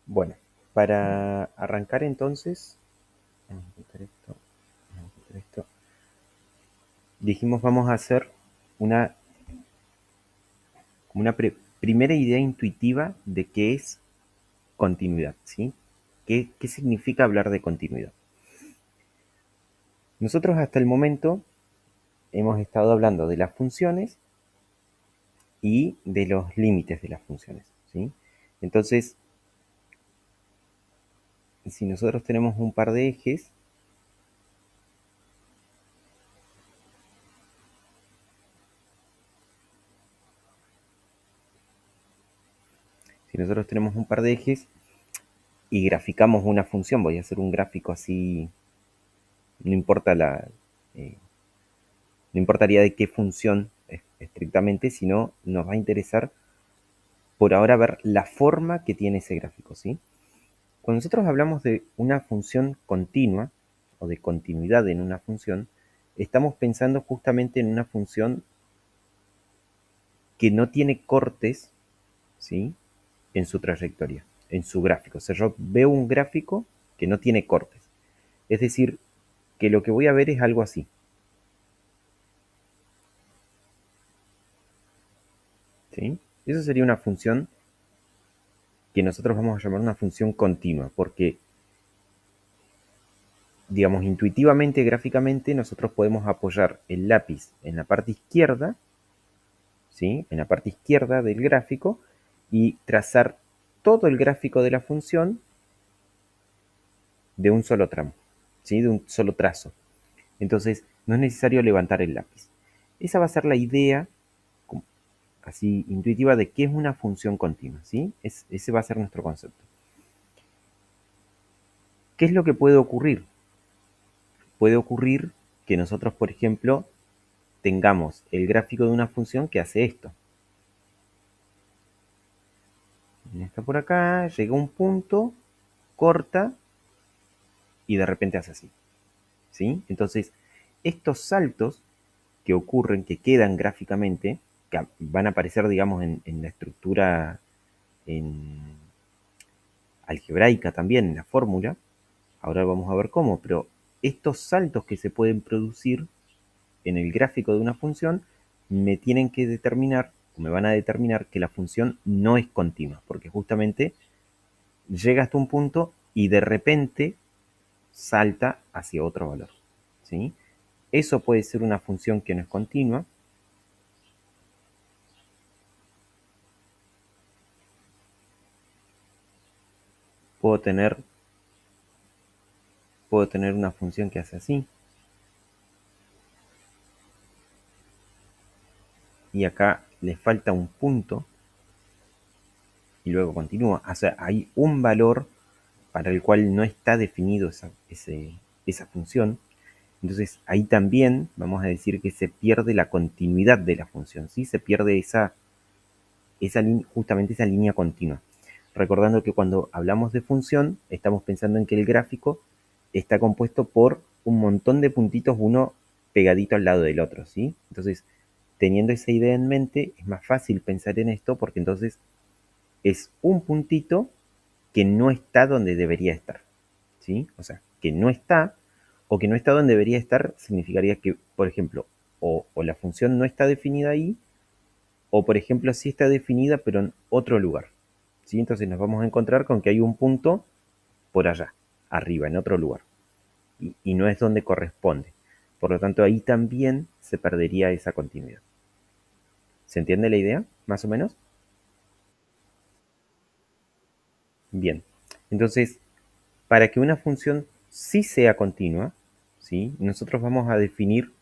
Bueno, para arrancar entonces, vamos a quitar esto, vamos a quitar esto. Dijimos vamos a hacer una, como una primera idea intuitiva de qué es continuidad, ¿sí? ¿Qué significa hablar de continuidad? Nosotros hasta el momento hemos estado hablando de las funciones y de los límites de las funciones, ¿sí? Entonces, si nosotros tenemos un par de ejes, si nosotros tenemos un par de ejes y graficamos una función, voy a hacer un gráfico así, no importa eh, no importaría de qué función estrictamente, sino nos va a interesar por ahora ver la forma que tiene ese gráfico, ¿sí? Cuando nosotros hablamos de una función continua o de continuidad en una función, estamos pensando justamente en una función que no tiene cortes, ¿sí? En su trayectoria, en su gráfico. O sea, yo veo un gráfico que no tiene cortes. Es decir, que lo que voy a ver es algo así, ¿sí? Eso sería una función que nosotros vamos a llamar una función continua, porque, digamos, intuitivamente, gráficamente, nosotros podemos apoyar el lápiz en la parte izquierda, ¿sí? En la parte izquierda del gráfico y trazar todo el gráfico de la función de un solo tramo, ¿sí? De un solo trazo. Entonces, no es necesario levantar el lápiz. Esa va a ser la idea así intuitiva de qué es una función continua, ¿sí? Ese va a ser nuestro concepto. ¿Qué es lo que puede ocurrir? Puede ocurrir que nosotros, por ejemplo, tengamos el gráfico de una función que hace esto. Está por acá, llega a un punto, corta y de repente hace así, ¿sí? Entonces, estos saltos que ocurren, que quedan gráficamente, que van a aparecer, digamos, en la estructura en algebraica también, en la fórmula, ahora vamos a ver cómo, pero estos saltos que se pueden producir en el gráfico de una función me tienen que determinar, o me van a determinar que la función no es continua, porque justamente llega hasta un punto y de repente salta hacia otro valor, ¿sí? Eso puede ser una función que no es continua. Puedo tener, puedo tener una función que hace así, y acá le falta un punto y luego continúa. O sea, hay un valor para el cual no está definido esa función. Entonces ahí también vamos a decir que se pierde la continuidad de la función, ¿sí? Se pierde justamente esa línea continua. Recordando que cuando hablamos de función, estamos pensando en que el gráfico está compuesto por un montón de puntitos, uno pegadito al lado del otro, ¿sí? Entonces, teniendo esa idea en mente, es más fácil pensar en esto porque entonces es un puntito que no está donde debería estar, ¿sí? O sea, que no está o que no está donde debería estar significaría que, por ejemplo, o la función no está definida ahí, o por ejemplo sí está definida pero en otro lugar, ¿sí? Entonces nos vamos a encontrar con que hay un punto por allá, arriba, en otro lugar, y no es donde corresponde. Por lo tanto, ahí también se perdería esa continuidad. ¿Se entiende la idea, más o menos? Bien. Entonces, para que una función sí sea continua, ¿sí? Nosotros vamos a definir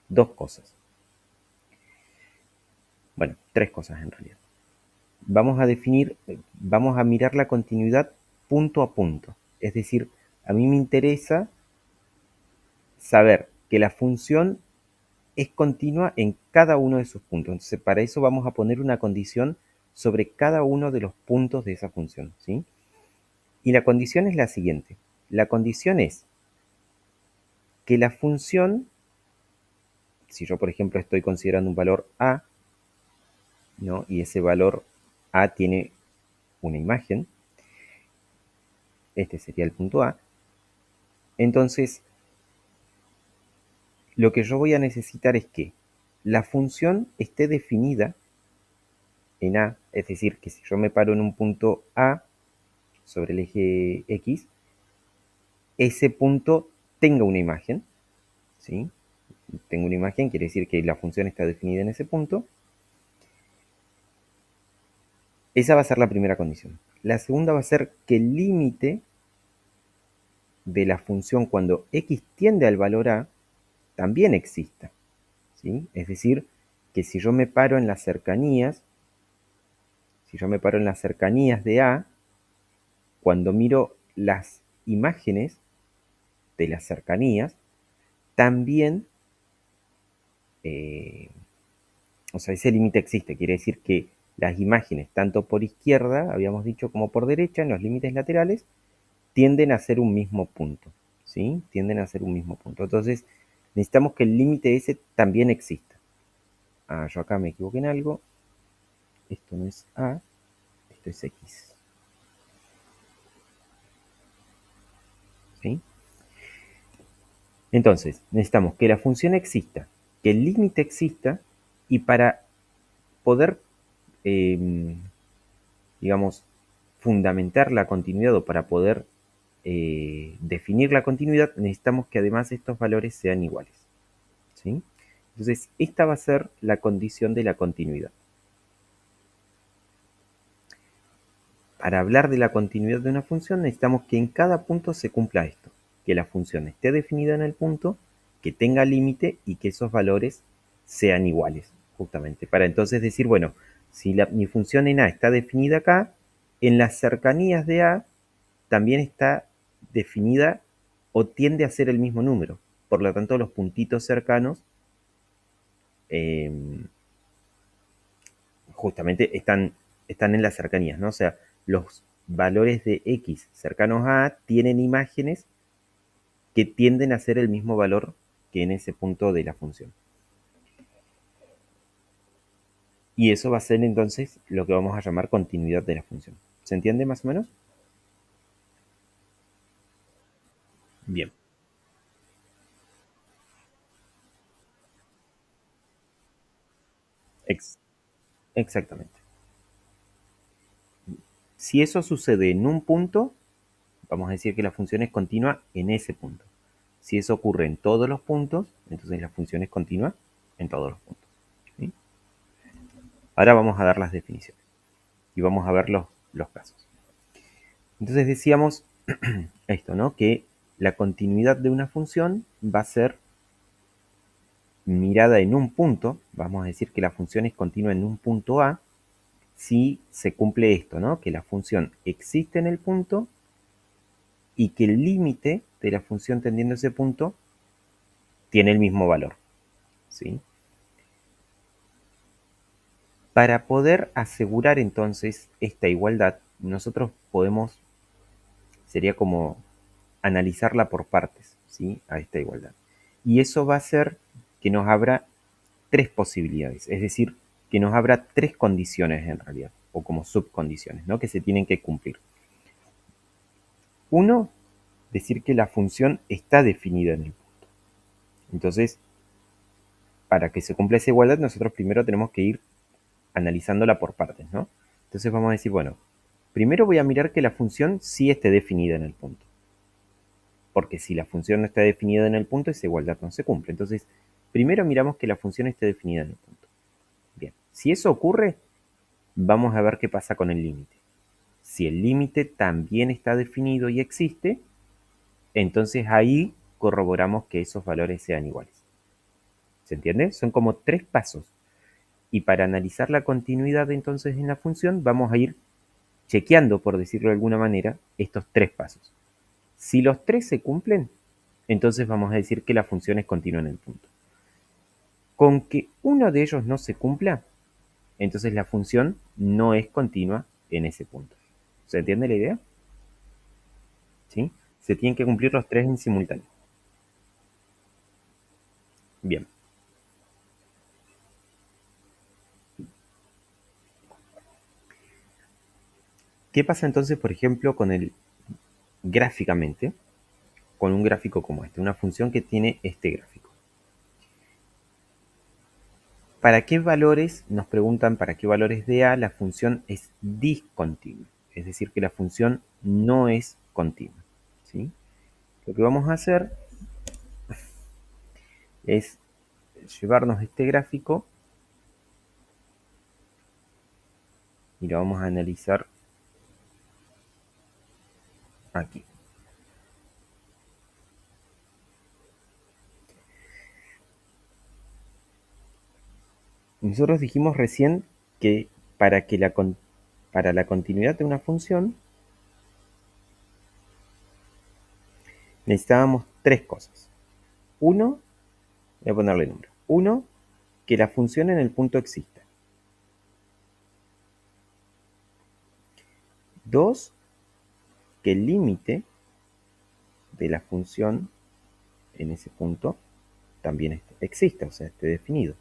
dos cosas. Bueno, tres cosas en realidad. Vamos a definir, vamos a mirar la continuidad punto a punto. Es decir, a mí me interesa saber que la función es continua en cada uno de sus puntos. Entonces, para eso vamos a poner una condición sobre cada uno de los puntos de esa función, ¿sí? Y la condición es la siguiente. La condición es que la función, si yo por ejemplo estoy considerando un valor a, ¿no? Y ese valor a tiene una imagen, este sería el punto A, entonces lo que yo voy a necesitar es que la función esté definida en A, es decir, que si yo me paro en un punto A sobre el eje X, ese punto tenga una imagen, ¿sí? Tengo una imagen, quiere decir que la función está definida en ese punto. Esa va a ser la primera condición. La segunda va a ser que el límite de la función cuando x tiende al valor a también exista, ¿sí? Es decir, que si yo me paro en las cercanías, si yo me paro en las cercanías de A, cuando miro las imágenes de las cercanías, también, o sea, ese límite existe, quiere decir que las imágenes, tanto por izquierda, habíamos dicho, como por derecha, en los límites laterales, tienden a ser un mismo punto, ¿sí? Tienden a ser un mismo punto. Entonces, necesitamos que el límite ese también exista. Ah, yo acá me equivoqué en algo. Esto no es A, esto es X. ¿Sí? Entonces, necesitamos que la función exista, que el límite exista, y para poder, eh, digamos, fundamentar la continuidad o para poder definir la continuidad, necesitamos que además estos valores sean iguales. ¿Sí? Entonces, esta va a ser la condición de la continuidad. Para hablar de la continuidad de una función, necesitamos que en cada punto se cumpla esto, que la función esté definida en el punto, que tenga límite y que esos valores sean iguales, justamente. Para entonces decir, bueno, si mi función en A está definida acá, en las cercanías de A también está definida o tiende a ser el mismo número. Por lo tanto, los puntitos cercanos eh, justamente están en las cercanías, ¿no? O sea, los valores de x cercanos a A tienen imágenes que tienden a ser el mismo valor que en ese punto de la función. Y eso va a ser entonces lo que vamos a llamar continuidad de la función. ¿Se entiende más o menos? Bien. Ex Exactamente. Si eso sucede en un punto, vamos a decir que la función es continua en ese punto. Si eso ocurre en todos los puntos, entonces la función es continua en todos los puntos. ¿Sí? Ahora vamos a dar las definiciones y vamos a ver los casos. Entonces decíamos esto, ¿no? Que la continuidad de una función va a ser mirada en un punto, vamos a decir que la función es continua en un punto A, si se cumple esto, ¿no? Que la función existe en el punto y que el límite de la función tendiendo a ese punto tiene el mismo valor, ¿sí? Para poder asegurar entonces esta igualdad, nosotros podemos, sería como analizarla por partes, ¿sí? A esta igualdad. Y eso va a hacer que nos abra tres posibilidades, es decir, que nos abra tres condiciones en realidad, o como subcondiciones, ¿no? Que se tienen que cumplir. Uno, decir que la función está definida en el punto. Entonces, para que se cumpla esa igualdad, nosotros primero tenemos que ir analizándola por partes, ¿no? Entonces vamos a decir, bueno, primero voy a mirar que la función sí esté definida en el punto. Porque si la función no está definida en el punto, esa igualdad no se cumple. Entonces, primero miramos que la función esté definida en el punto. Bien, si eso ocurre, vamos a ver qué pasa con el límite. Si el límite también está definido y existe, entonces ahí corroboramos que esos valores sean iguales. ¿Se entiende? Son como tres pasos. Y para analizar la continuidad entonces en la función, vamos a ir chequeando, por decirlo de alguna manera, estos tres pasos. Si los tres se cumplen, entonces vamos a decir que la función es continua en el punto. Con que uno de ellos no se cumpla, entonces la función no es continua en ese punto. ¿Se entiende la idea? ¿Sí? Se tienen que cumplir los tres en simultáneo. Bien. ¿Qué pasa entonces, por ejemplo, con el gráficamente con un gráfico como este, una función que tiene este gráfico. ¿Para qué valores, nos preguntan, para qué valores de A la función es discontinua? Es decir, que la función no es continua, ¿sí? Lo que vamos a hacer es llevarnos este gráfico y lo vamos a analizar aquí. Nosotros dijimos recién que para la continuidad de una función necesitábamos tres cosas. Uno, voy a ponerle número. Uno, que la función en el punto exista. Dos, que el límite de la función en ese punto también exista, o sea, esté definido.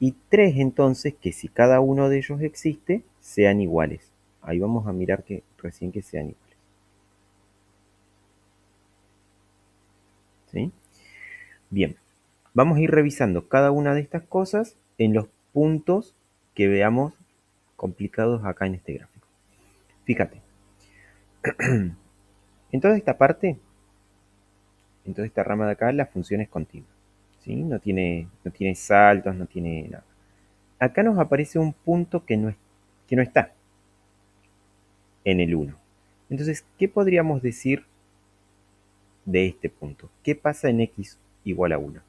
Y tres, entonces, que si cada uno de ellos existe, sean iguales. Ahí vamos a mirar que recién que sean iguales. ¿Sí? Bien, vamos a ir revisando cada una de estas cosas en los puntos que veamos complicados acá en este gráfico. Fíjate, en toda esta parte, en toda esta rama de acá, la función es continua. ¿Sí? No tiene saltos, no tiene nada. Acá nos aparece un punto que no está en el 1. Entonces, ¿qué podríamos decir de este punto? ¿Qué pasa en x igual a 1?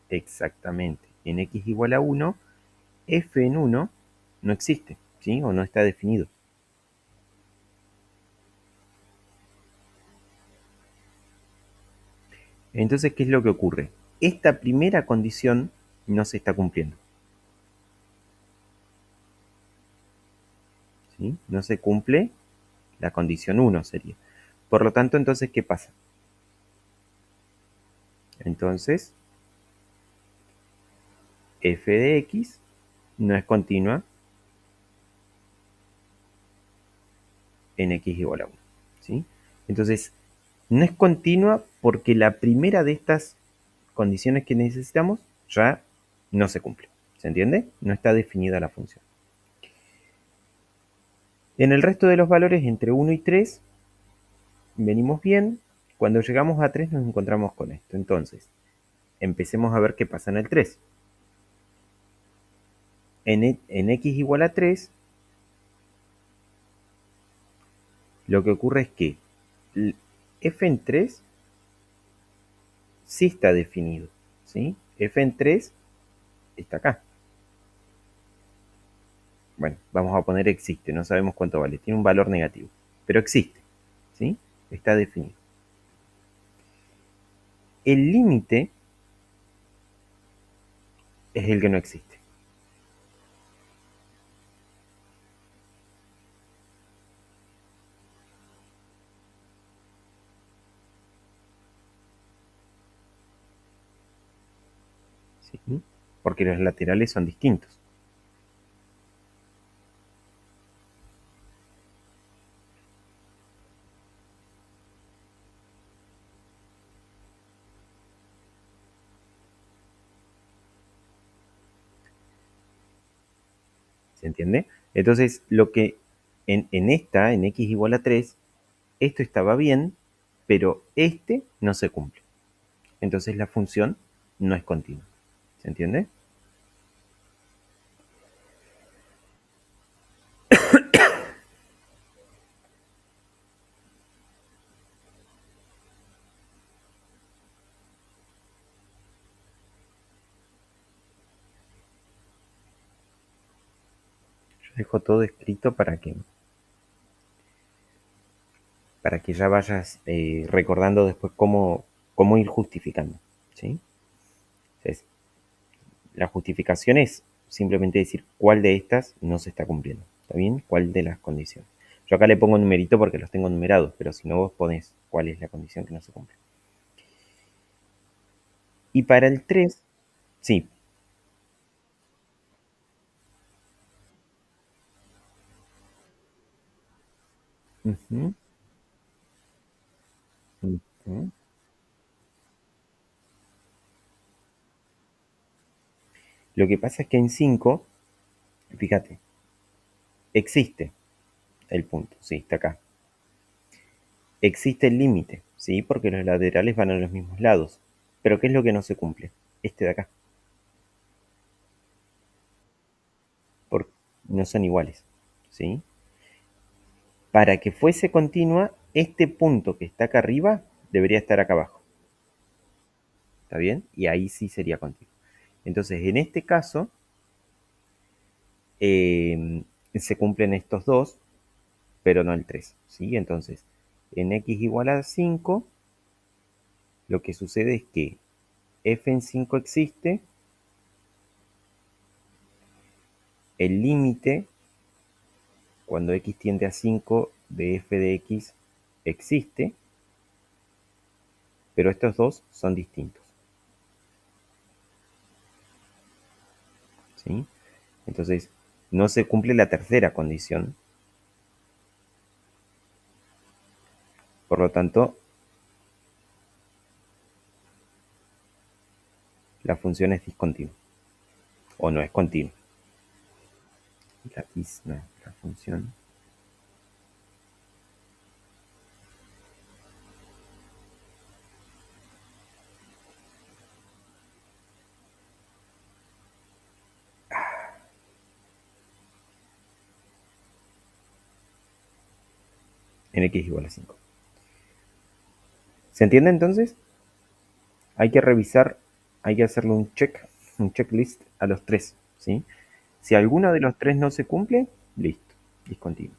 Exactamente. En x igual a 1, f en 1 no existe, ¿sí? O no está definido. Entonces, ¿qué es lo que ocurre? Esta primera condición no se está cumpliendo, ¿sí? No se cumple la condición 1 sería. Por lo tanto, entonces, ¿qué pasa? Entonces, f de x no es continua en x igual a 1, ¿sí? Entonces, no es continua porque la primera de estas condiciones que necesitamos ya no se cumple. ¿Se entiende? No está definida la función. En el resto de los valores, entre 1 y 3, venimos bien. Cuando llegamos a 3 nos encontramos con esto. Entonces, empecemos a ver qué pasa en el 3. En x igual a 3, lo que ocurre es que f en 3 sí está definido, ¿sí? F en 3 está acá. Bueno, vamos a poner existe, no sabemos cuánto vale, tiene un valor negativo, pero existe, ¿sí? Está definido. El límite es el que no existe. ¿Sí? Porque los laterales son distintos. ¿Se entiende? Entonces, lo que en x igual a 3, esto estaba bien, pero este no se cumple. Entonces la función no es continua. ¿Se entiende? Yo dejo todo escrito para que ya vayas recordando después cómo ir justificando. ¿Sí? Entonces, la justificación es simplemente decir cuál de estas no se está cumpliendo. ¿Está bien? ¿Cuál de las condiciones? Yo acá le pongo numerito porque los tengo numerados, pero si no vos ponés cuál es la condición que no se cumple. Y para el 3, sí, ¿Mm? ¿Mm? Lo que pasa es que en 5, fíjate, existe el punto, sí, está acá. Existe el límite, sí, porque los laterales van a los mismos lados. Pero ¿qué es lo que no se cumple? Este de acá, porque no son iguales, ¿sí? Para que fuese continua, este punto que está acá arriba debería estar acá abajo, ¿está bien? Y ahí sí sería continua. Entonces, en este caso, se cumplen estos dos, pero no el 3, ¿sí? Entonces, en x igual a 5, lo que sucede es que f en 5 existe, el límite cuando x tiende a 5 de f de x existe, pero estos dos son distintos, ¿sí? Entonces, no se cumple la tercera condición, por lo tanto, la función es discontinua, o no es continua. No, la función en x igual a 5. ¿Se entiende entonces? Hay que revisar, hay que hacerle un checklist a los tres, ¿sí? Si alguno de los tres no se cumple, listo, discontinuo.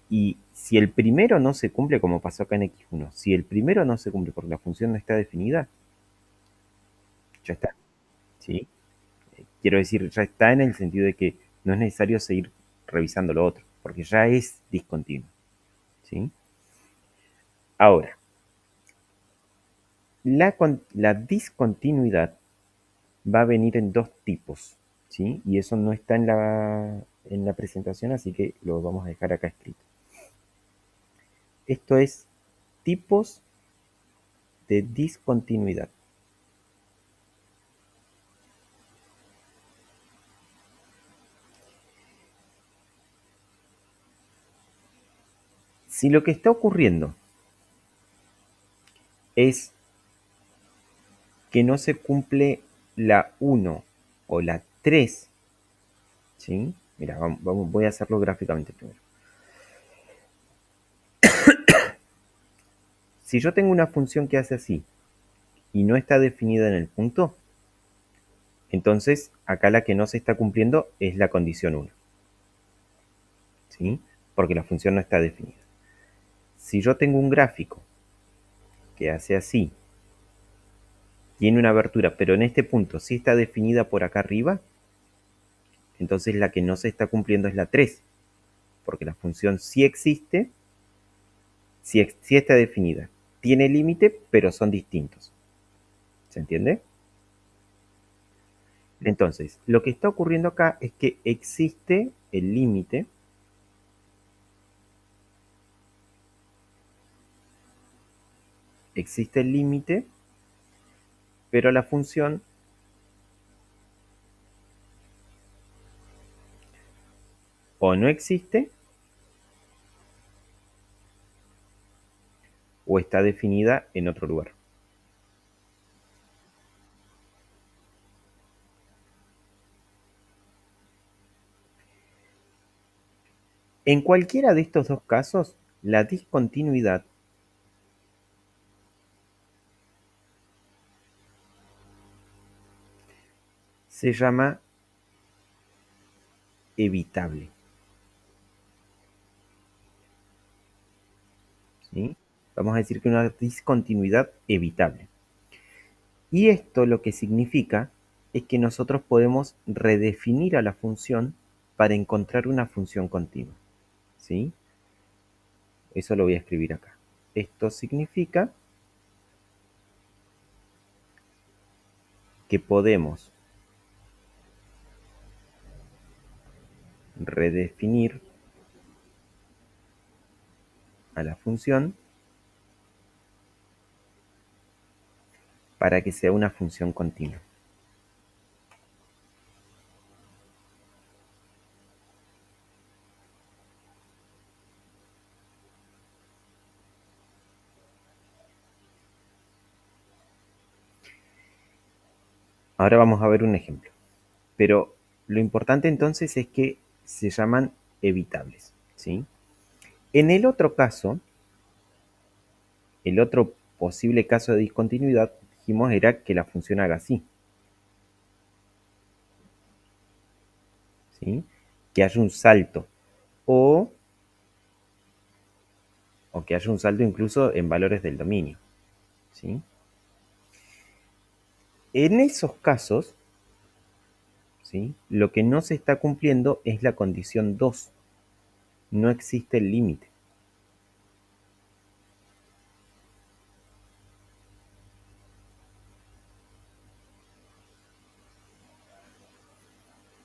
Y si el primero no se cumple, como pasó acá en x1, si el primero no se cumple porque la función no está definida, ya está, ¿sí? Quiero decir, ya está en el sentido de que no es necesario seguir revisando lo otro, porque ya es discontinuo, ¿sí? Ahora, la discontinuidad va a venir en dos tipos, ¿sí? Y eso no está en la presentación, así que lo vamos a dejar acá escrito. Esto es tipos de discontinuidad. Si lo que está ocurriendo es que no se cumple la 1 o la 3, ¿sí? Mira, voy a hacerlo gráficamente primero. Si yo tengo una función que hace así y no está definida en el punto, entonces acá la que no se está cumpliendo es la condición 1, ¿sí? Porque la función no está definida. Si yo tengo un gráfico que hace así, tiene una abertura, pero en este punto sí está definida por acá arriba, entonces la que no se está cumpliendo es la 3, porque la función sí existe, sí está definida. Tiene límite, pero son distintos. ¿Se entiende? Entonces, lo que está ocurriendo acá es que existe el límite, pero la función o no existe o está definida en otro lugar. En cualquiera de estos dos casos, la discontinuidad se llama evitable, ¿sí? Vamos a decir que una discontinuidad evitable. Y esto lo que significa es que nosotros podemos redefinir a la función para encontrar una función continua, ¿sí? Eso lo voy a escribir acá. Esto significa que podemos redefinir a la función para que sea una función continua. Ahora vamos a ver un ejemplo. Pero lo importante entonces es que se llaman evitables, ¿sí? En el otro caso, el otro posible caso de discontinuidad, dijimos era que la función haga así, ¿sí? Que haya un salto o, o que haya un salto incluso en valores del dominio, ¿sí? En esos casos, ¿sí? Lo que no se está cumpliendo es la condición 2. No existe el límite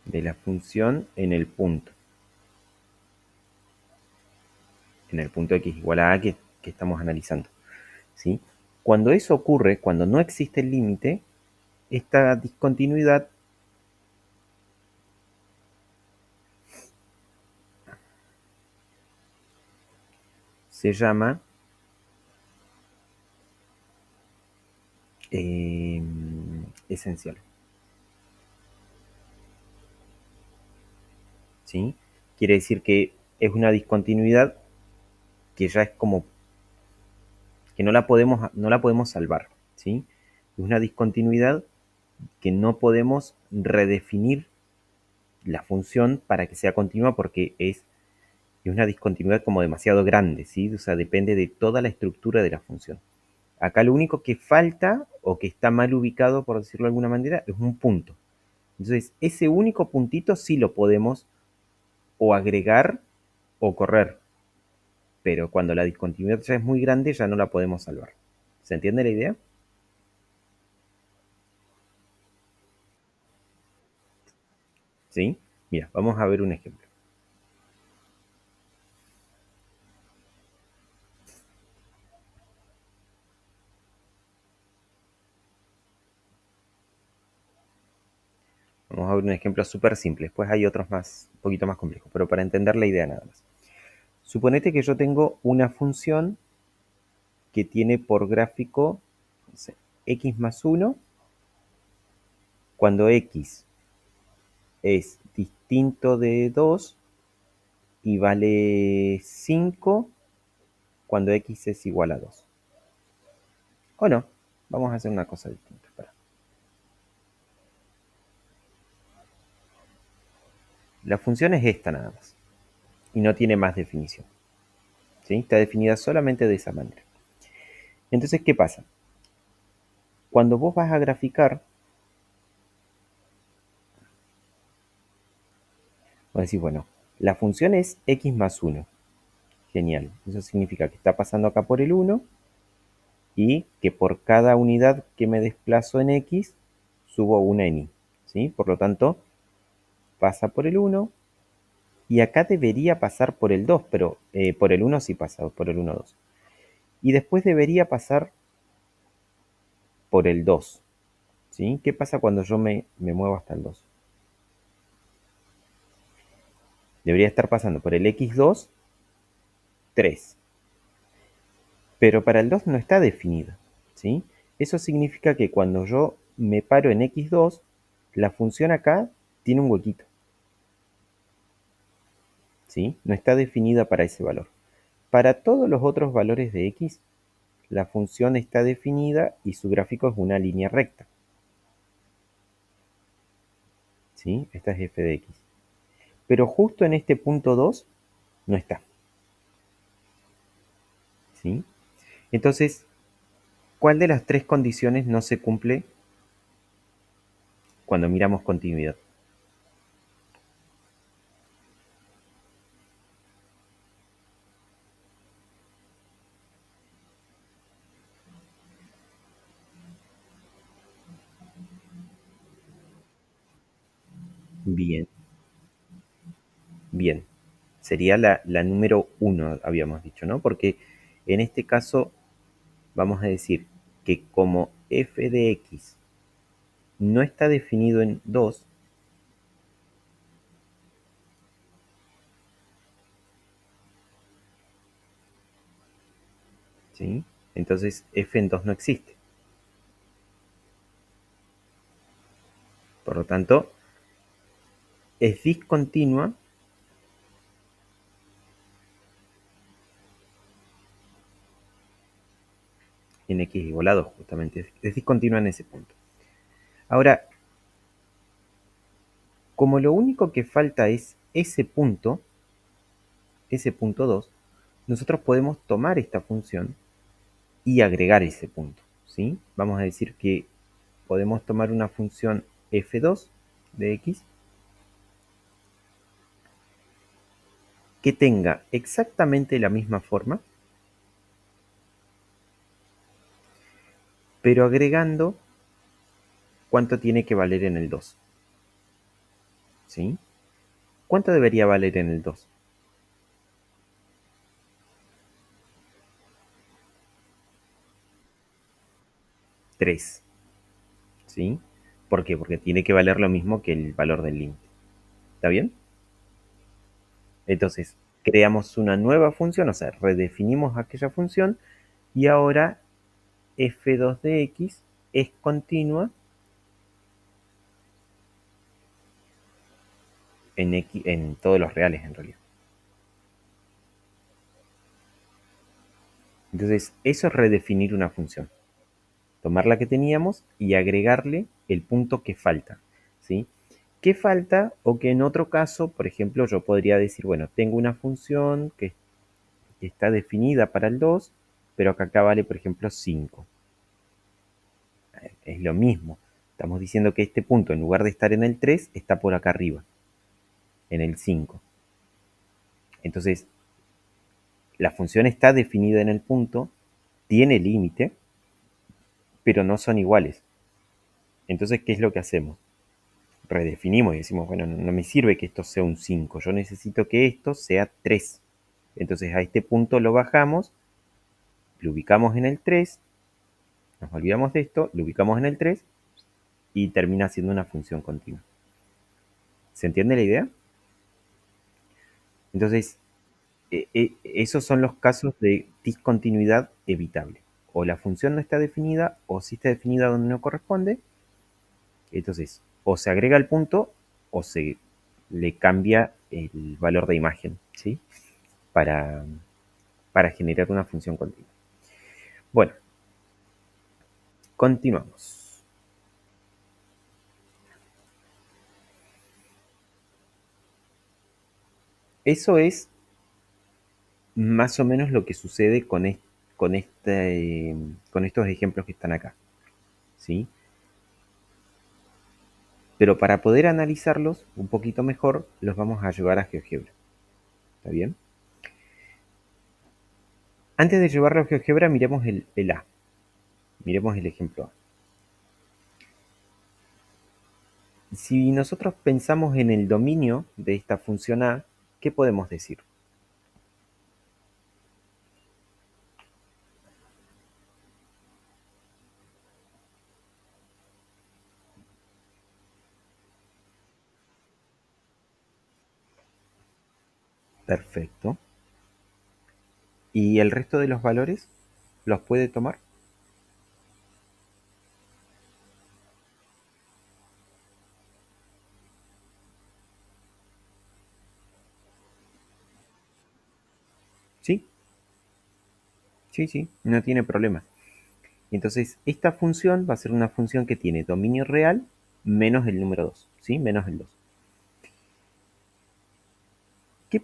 de la función en el punto x igual a que estamos analizando, ¿sí? Cuando eso ocurre, cuando no existe el límite, esta discontinuidad se llama eh, esencial, ¿sí? Quiere decir que es una discontinuidad que ya es como que no la podemos salvar, ¿sí? Es una discontinuidad que no podemos redefinir la función para que sea continua porque es una discontinuidad como demasiado grande, ¿sí? O sea, depende de toda la estructura de la función. Acá lo único que falta o que está mal ubicado, por decirlo de alguna manera, es un punto. Entonces, ese único puntito sí lo podemos o agregar o correr, pero cuando la discontinuidad ya es muy grande ya no la podemos salvar. ¿Se entiende la idea? ¿Sí? Mira, vamos a ver un ejemplo. Vamos a ver un ejemplo súper simple. Después hay otros más, un poquito más complejos, pero para entender la idea nada más. Suponete que yo tengo una función que tiene por gráfico, no sé, x más 1 cuando x es distinto de 2 y vale 5 cuando x es igual a 2. ¿O no? Vamos a hacer una cosa distinta. Espera. La función es esta nada más y no tiene más definición, ¿sí? Está definida solamente de esa manera. Entonces, ¿qué pasa? Cuando vos vas a graficar, vos decís, bueno, la función es x más 1. Genial. Eso significa que está pasando acá por el 1 y que por cada unidad que me desplazo en x, subo una en y. ¿Sí? Por lo tanto, pasa por el 1 y acá debería pasar por el 2, pero por el 1 sí pasa, por el 1, 2. Y después debería pasar por el 2. ¿Sí? ¿Qué pasa cuando yo me muevo hasta el 2? Debería estar pasando por el x2, 3. Pero para el 2 no está definido. ¿Sí? Eso significa que cuando yo me paro en x2, la función acá tiene un huequito. ¿Sí? No está definida para ese valor. Para todos los otros valores de x, la función está definida y su gráfico es una línea recta. ¿Sí? Esta es f de x. Pero justo en este punto 2 no está. ¿Sí? Entonces, ¿cuál de las tres condiciones no se cumple cuando miramos continuidad? Bien, bien. Sería la número uno, habíamos dicho, ¿no? Porque en este caso vamos a decir que como f de x no está definido en 2, ¿sí? Entonces f en 2 no existe. Por lo tanto, es discontinua en x igual a 2, justamente. Es discontinua en ese punto. Ahora, como lo único que falta es ese punto 2, nosotros podemos tomar esta función y agregar ese punto, ¿sí? Vamos a decir que podemos tomar una función f2 de x que tenga exactamente la misma forma, pero agregando cuánto tiene que valer en el 2, ¿sí? ¿Cuánto debería valer en el 2? 3, ¿sí? ¿Por qué? Porque tiene que valer lo mismo que el valor del límite. ¿Está bien? Entonces, creamos una nueva función, o sea, redefinimos aquella función y ahora f2 de x es continua en todos los reales en realidad. Entonces, eso es redefinir una función. Tomar la que teníamos y agregarle el punto que falta, ¿sí? ¿Qué falta? O que en otro caso, por ejemplo, yo podría decir, bueno, tengo una función que está definida para el 2, pero que acá vale, por ejemplo, 5. Es lo mismo. Estamos diciendo que este punto, en lugar de estar en el 3, está por acá arriba, en el 5. Entonces, la función está definida en el punto, tiene límite, pero no son iguales. Entonces, ¿qué es lo que hacemos? Redefinimos y decimos, bueno, no me sirve que esto sea un 5, yo necesito que esto sea 3. Entonces a este punto lo bajamos, lo ubicamos en el 3, nos olvidamos de esto, lo ubicamos en el 3 y termina siendo una función continua. ¿Se entiende la idea? Entonces, esos son los casos de discontinuidad evitable. O la función no está definida, o si está definida donde no corresponde. Entonces, o se agrega el punto, o se le cambia el valor de imagen, ¿sí? Para, para generar una función continua. Bueno, continuamos. Eso es más o menos lo que sucede con estos ejemplos que están acá, ¿sí? Pero para poder analizarlos un poquito mejor, los vamos a llevar a GeoGebra. ¿Está bien? Antes de llevarlo a GeoGebra, miremos el A. Miremos el ejemplo A. Si nosotros pensamos en el dominio de esta función A, ¿qué podemos decir? Perfecto. ¿Y el resto de los valores los puede tomar? Sí, sí, sí, no tiene problema. Entonces, esta función va a ser una función que tiene dominio real menos el número 2, ¿sí? Menos el 2. ¿Qué,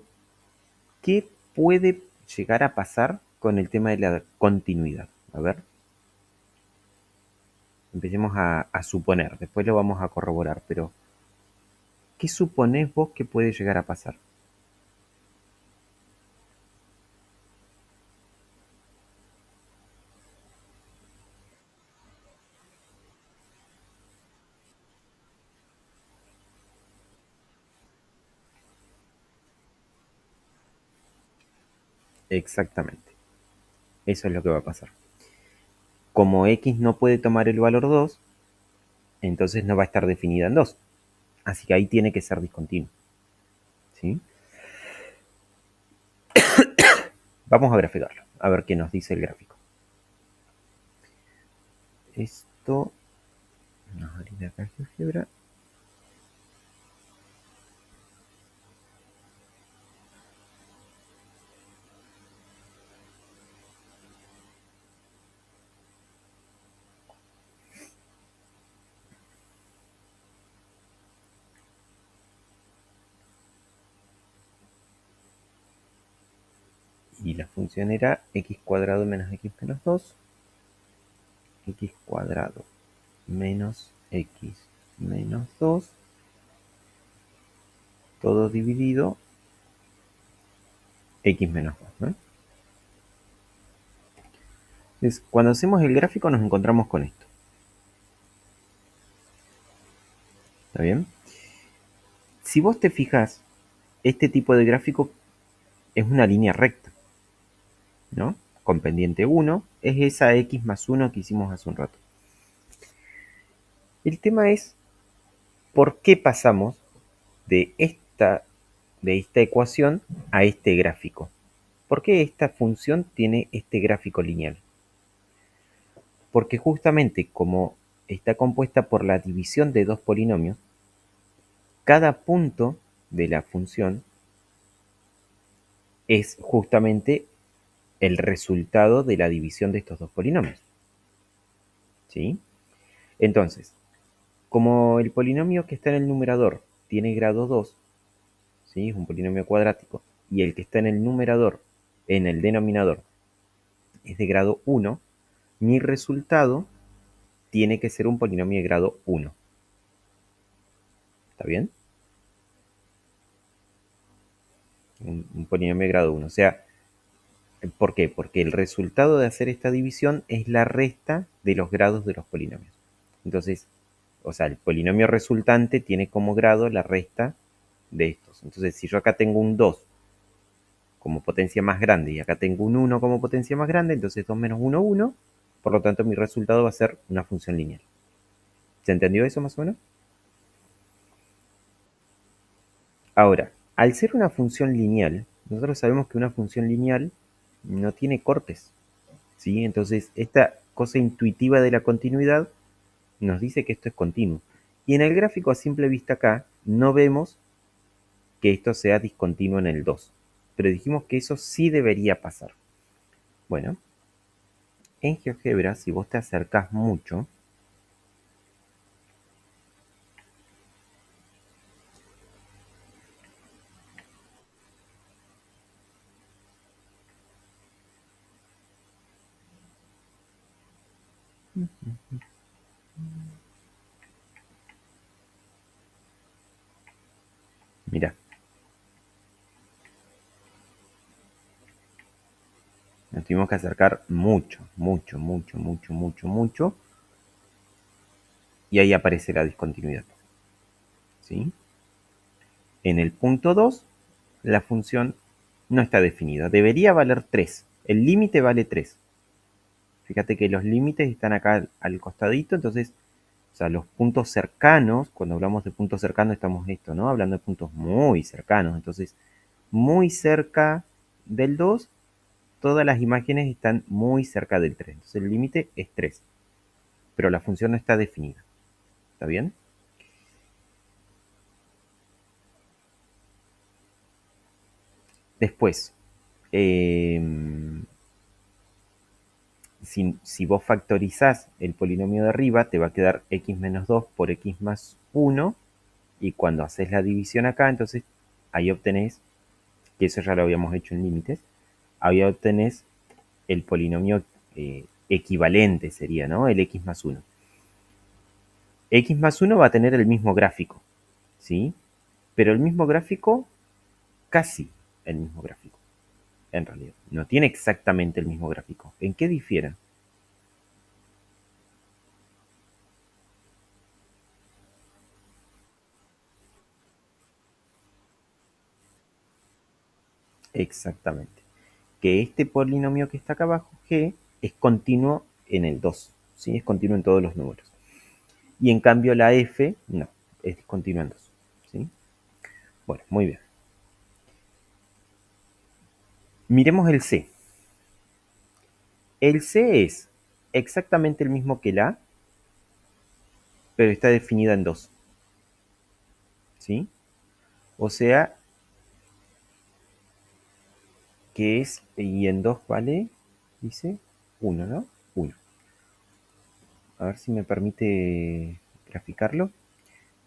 qué puede llegar a pasar con el tema de la continuidad? A ver, empecemos a suponer, después lo vamos a corroborar, pero ¿qué suponés vos que puede llegar a pasar? Exactamente. Eso es lo que va a pasar. Como x no puede tomar el valor 2, entonces no va a estar definida en 2. Así que ahí tiene que ser discontinuo. ¿Sí? Vamos a graficarlo, a ver qué nos dice el gráfico. Esto, vamos a abrir acá GeoGebra. Y la función era x cuadrado menos x menos 2, x cuadrado menos x menos 2, todo dividido x menos 2, ¿no? Entonces, cuando hacemos el gráfico nos encontramos con esto. ¿Está bien? Si vos te fijas, este tipo de gráfico es una línea recta, ¿no? Con pendiente 1, es esa x más 1 que hicimos hace un rato. El tema es por qué pasamos de esta ecuación a este gráfico. ¿Por qué esta función tiene este gráfico lineal? Porque justamente como está compuesta por la división de dos polinomios, cada punto de la función es justamente el resultado de la división de estos dos polinomios. ¿Sí? Entonces, como el polinomio que está en el numerador tiene grado 2, ¿sí? Es un polinomio cuadrático, y el que está en el numerador, en el denominador, es de grado 1, mi resultado tiene que ser un polinomio de grado 1. ¿Está bien? Un polinomio de grado 1. O sea, ¿por qué? Porque el resultado de hacer esta división es la resta de los grados de los polinomios. Entonces, o sea, el polinomio resultante tiene como grado la resta de estos. Entonces, si yo acá tengo un 2 como potencia más grande y acá tengo un 1 como potencia más grande, entonces 2 menos 1, 1. Por lo tanto, mi resultado va a ser una función lineal. ¿Se entendió eso más o menos? Ahora, al ser una función lineal, nosotros sabemos que una función lineal no tiene cortes, ¿sí? Entonces, esta cosa intuitiva de la continuidad nos dice que esto es continuo. Y en el gráfico a simple vista acá, no vemos que esto sea discontinuo en el 2. Pero dijimos que eso sí debería pasar. Bueno, en GeoGebra, si vos te acercás mucho, mira, nos tuvimos que acercar mucho, mucho, mucho, mucho, mucho, mucho, y ahí aparece la discontinuidad, ¿sí? En el punto 2, la función no está definida. Debería valer 3. El límite vale 3. Fíjate que los límites están acá al costadito, entonces, o sea, los puntos cercanos, cuando hablamos de puntos cercanos estamos esto, ¿no? Hablando de puntos muy cercanos. Entonces, muy cerca del 2, todas las imágenes están muy cerca del 3. Entonces, el límite es 3. Pero la función no está definida. ¿Está bien? Después, eh, si vos factorizás el polinomio de arriba, te va a quedar x menos 2 por x más 1. Y cuando haces la división acá, entonces ahí obtenés, que eso ya lo habíamos hecho en límites, ahí obtenés el polinomio equivalente, sería, ¿no? El x más 1. X más 1 va a tener el mismo gráfico, ¿sí? Pero el mismo gráfico, casi el mismo gráfico, en realidad. No tiene exactamente el mismo gráfico. ¿En qué difieren? Exactamente. que este polinomio que está acá abajo, g, es continuo en el 2, ¿sí? Es continuo en todos los números. Y en cambio la f, no, es discontinua en 2, ¿sí? Bueno, muy bien. Miremos el c. El c es exactamente el mismo que la a, pero está definida en 2, ¿sí? O sea que es, y en 2 vale, dice 1, ¿no? 1. A ver si me permite graficarlo.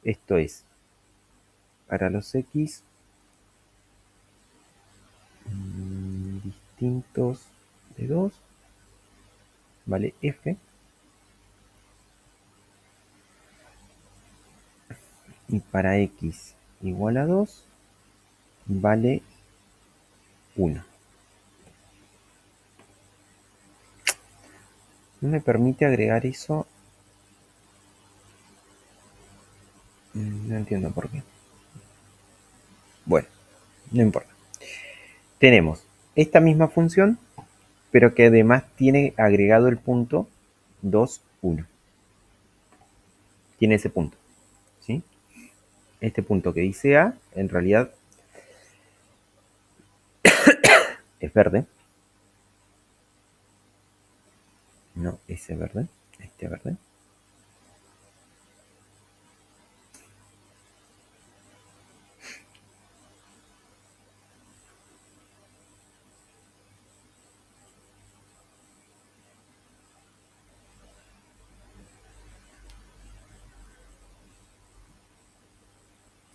Esto es, para los x distintos de 2, vale f. Y para x igual a 2, vale 1. No me permite agregar eso. No entiendo por qué. Bueno, no importa. Tenemos esta misma función, pero que además tiene agregado el punto 2, 1. Tiene ese punto, ¿sí? Este punto que dice A, en realidad es verde. No, ese verde. Este verde.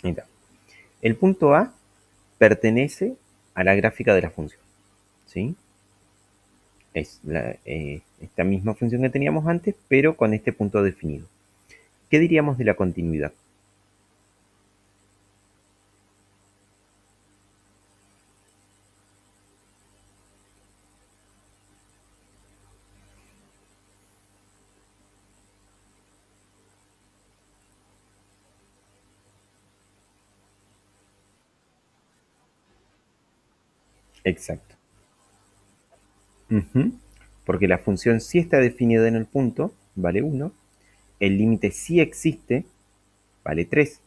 Ahí está. El punto A pertenece a la gráfica de la función, ¿sí? Es esta misma función que teníamos antes, pero con este punto definido. ¿Qué diríamos de la continuidad? Exacto. Ujú. Porque la función sí está definida en el punto, vale 1. El límite sí existe, vale 3,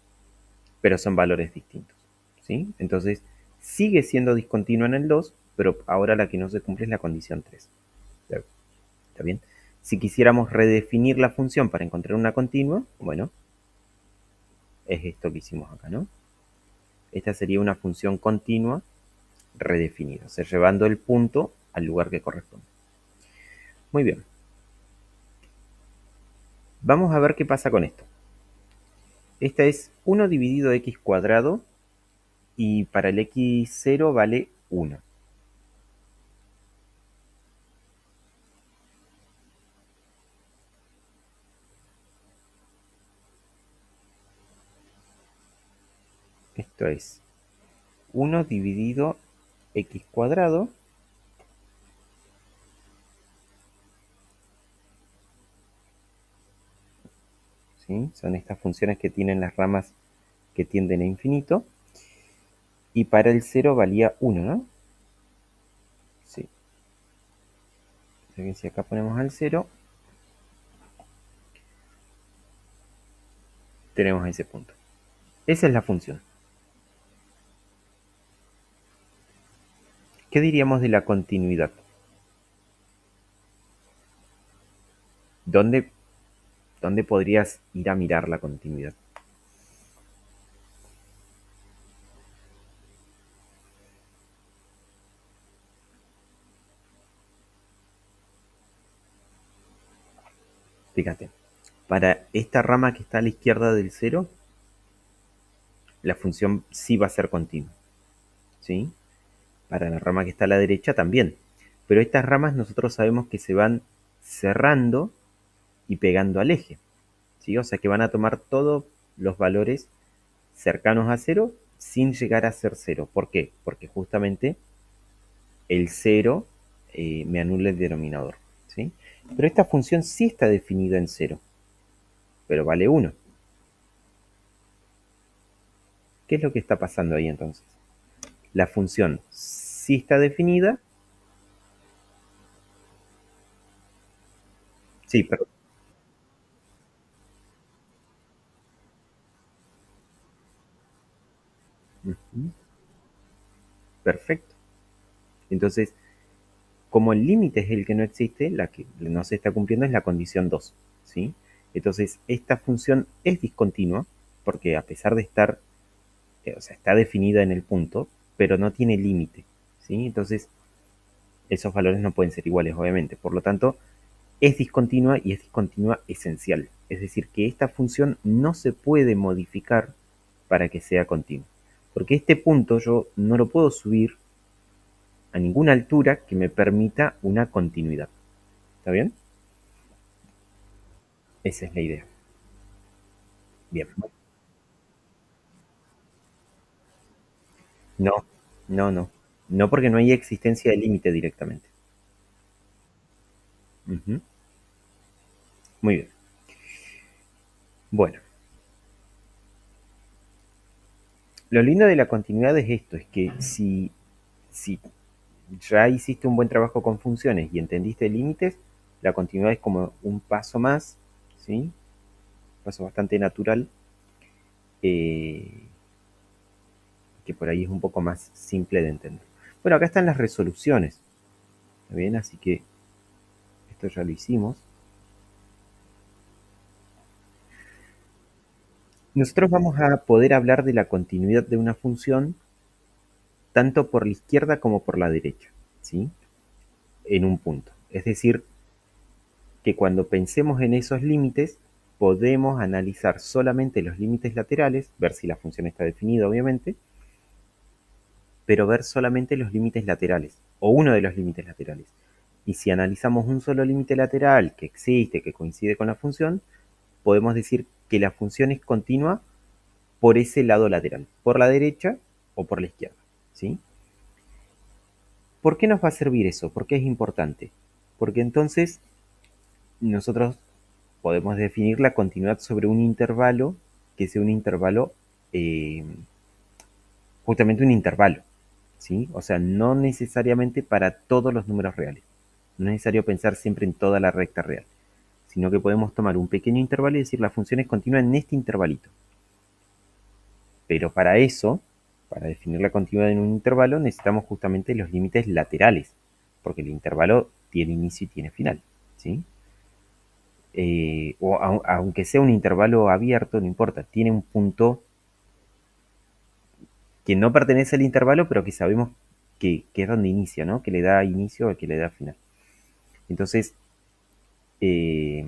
pero son valores distintos, ¿sí? Entonces, sigue siendo discontinua en el 2, pero ahora la que no se cumple es la condición 3. ¿Está bien? Si quisiéramos redefinir la función para encontrar una continua, bueno, es esto que hicimos acá, ¿no? Esta sería una función continua redefinida, o sea, llevando el punto al lugar que corresponde. Muy bien. Vamos a ver qué pasa con esto. Esta es 1 dividido x cuadrado y para el x0 vale 1. Esto es 1 dividido x cuadrado ¿sí? Son estas funciones que tienen las ramas que tienden a infinito. Y para el 0 valía 1, ¿no? Sí. O sea que si acá ponemos al 0, tenemos ese punto. Esa es la función. ¿Qué diríamos de la continuidad? ¿Dónde, dónde podrías ir a mirar la continuidad? Fíjate, para esta rama que está a la izquierda del 0, la función sí va a ser continua, ¿sí? Para la rama que está a la derecha también. Pero estas ramas nosotros sabemos que se van cerrando y pegando al eje, ¿sí? O sea que van a tomar todos los valores cercanos a 0 sin llegar a ser 0. ¿Por qué? Porque justamente el 0 me anula el denominador, ¿sí? Pero esta función sí está definida en 0, pero vale 1. ¿Qué es lo que está pasando ahí entonces? La función sí está definida, Sí, pero ujú, perfecto. Entonces, como el límite es el que no existe, la que no se está cumpliendo es la condición 2, ¿sí? Entonces, esta función es discontinua porque a pesar de estar, o sea, está definida en el punto, pero no tiene límite, ¿sí? Entonces, esos valores no pueden ser iguales, obviamente. Por lo tanto, es discontinua y es discontinua esencial. Es decir, que esta función no se puede modificar para que sea continua. Porque este punto yo no lo puedo subir a ninguna altura que me permita una continuidad. ¿Está bien? Esa es la idea. Bien. No, no, no. No porque no hay existencia de límite directamente. Ujú. Muy bien. Bueno, lo lindo de la continuidad es esto, es que si ya hiciste un buen trabajo con funciones y entendiste límites, la continuidad es como un paso más, ¿sí? Un paso bastante natural, eh, que por ahí es un poco más simple de entender. Bueno, acá están las resoluciones, ¿está bien? Así que esto ya lo hicimos. Nosotros vamos a poder hablar de la continuidad de una función tanto por la izquierda como por la derecha, ¿sí? En un punto. Es decir, que cuando pensemos en esos límites, podemos analizar solamente los límites laterales, ver si la función está definida, obviamente, pero ver solamente los límites laterales, o uno de los límites laterales. Y si analizamos un solo límite lateral que existe, que coincide con la función, podemos decir que la función es continua por ese lado lateral, por la derecha o por la izquierda, ¿sí? ¿Por qué nos va a servir eso? ¿Por qué es importante? Porque entonces nosotros podemos definir la continuidad sobre un intervalo que sea un intervalo, eh, justamente un intervalo, ¿sí? O sea, no necesariamente para todos los números reales. No es necesario pensar siempre en toda la recta real, sino que podemos tomar un pequeño intervalo y decir la función es continua en este intervalito. Pero para eso, para definir la continuidad en un intervalo, necesitamos justamente los límites laterales, porque el intervalo tiene inicio y tiene final, ¿sí? Aunque sea un intervalo abierto, no importa, tiene un punto que no pertenece al intervalo, pero que sabemos que es donde inicia, ¿no? Que le da inicio o que le da final. Entonces, eh,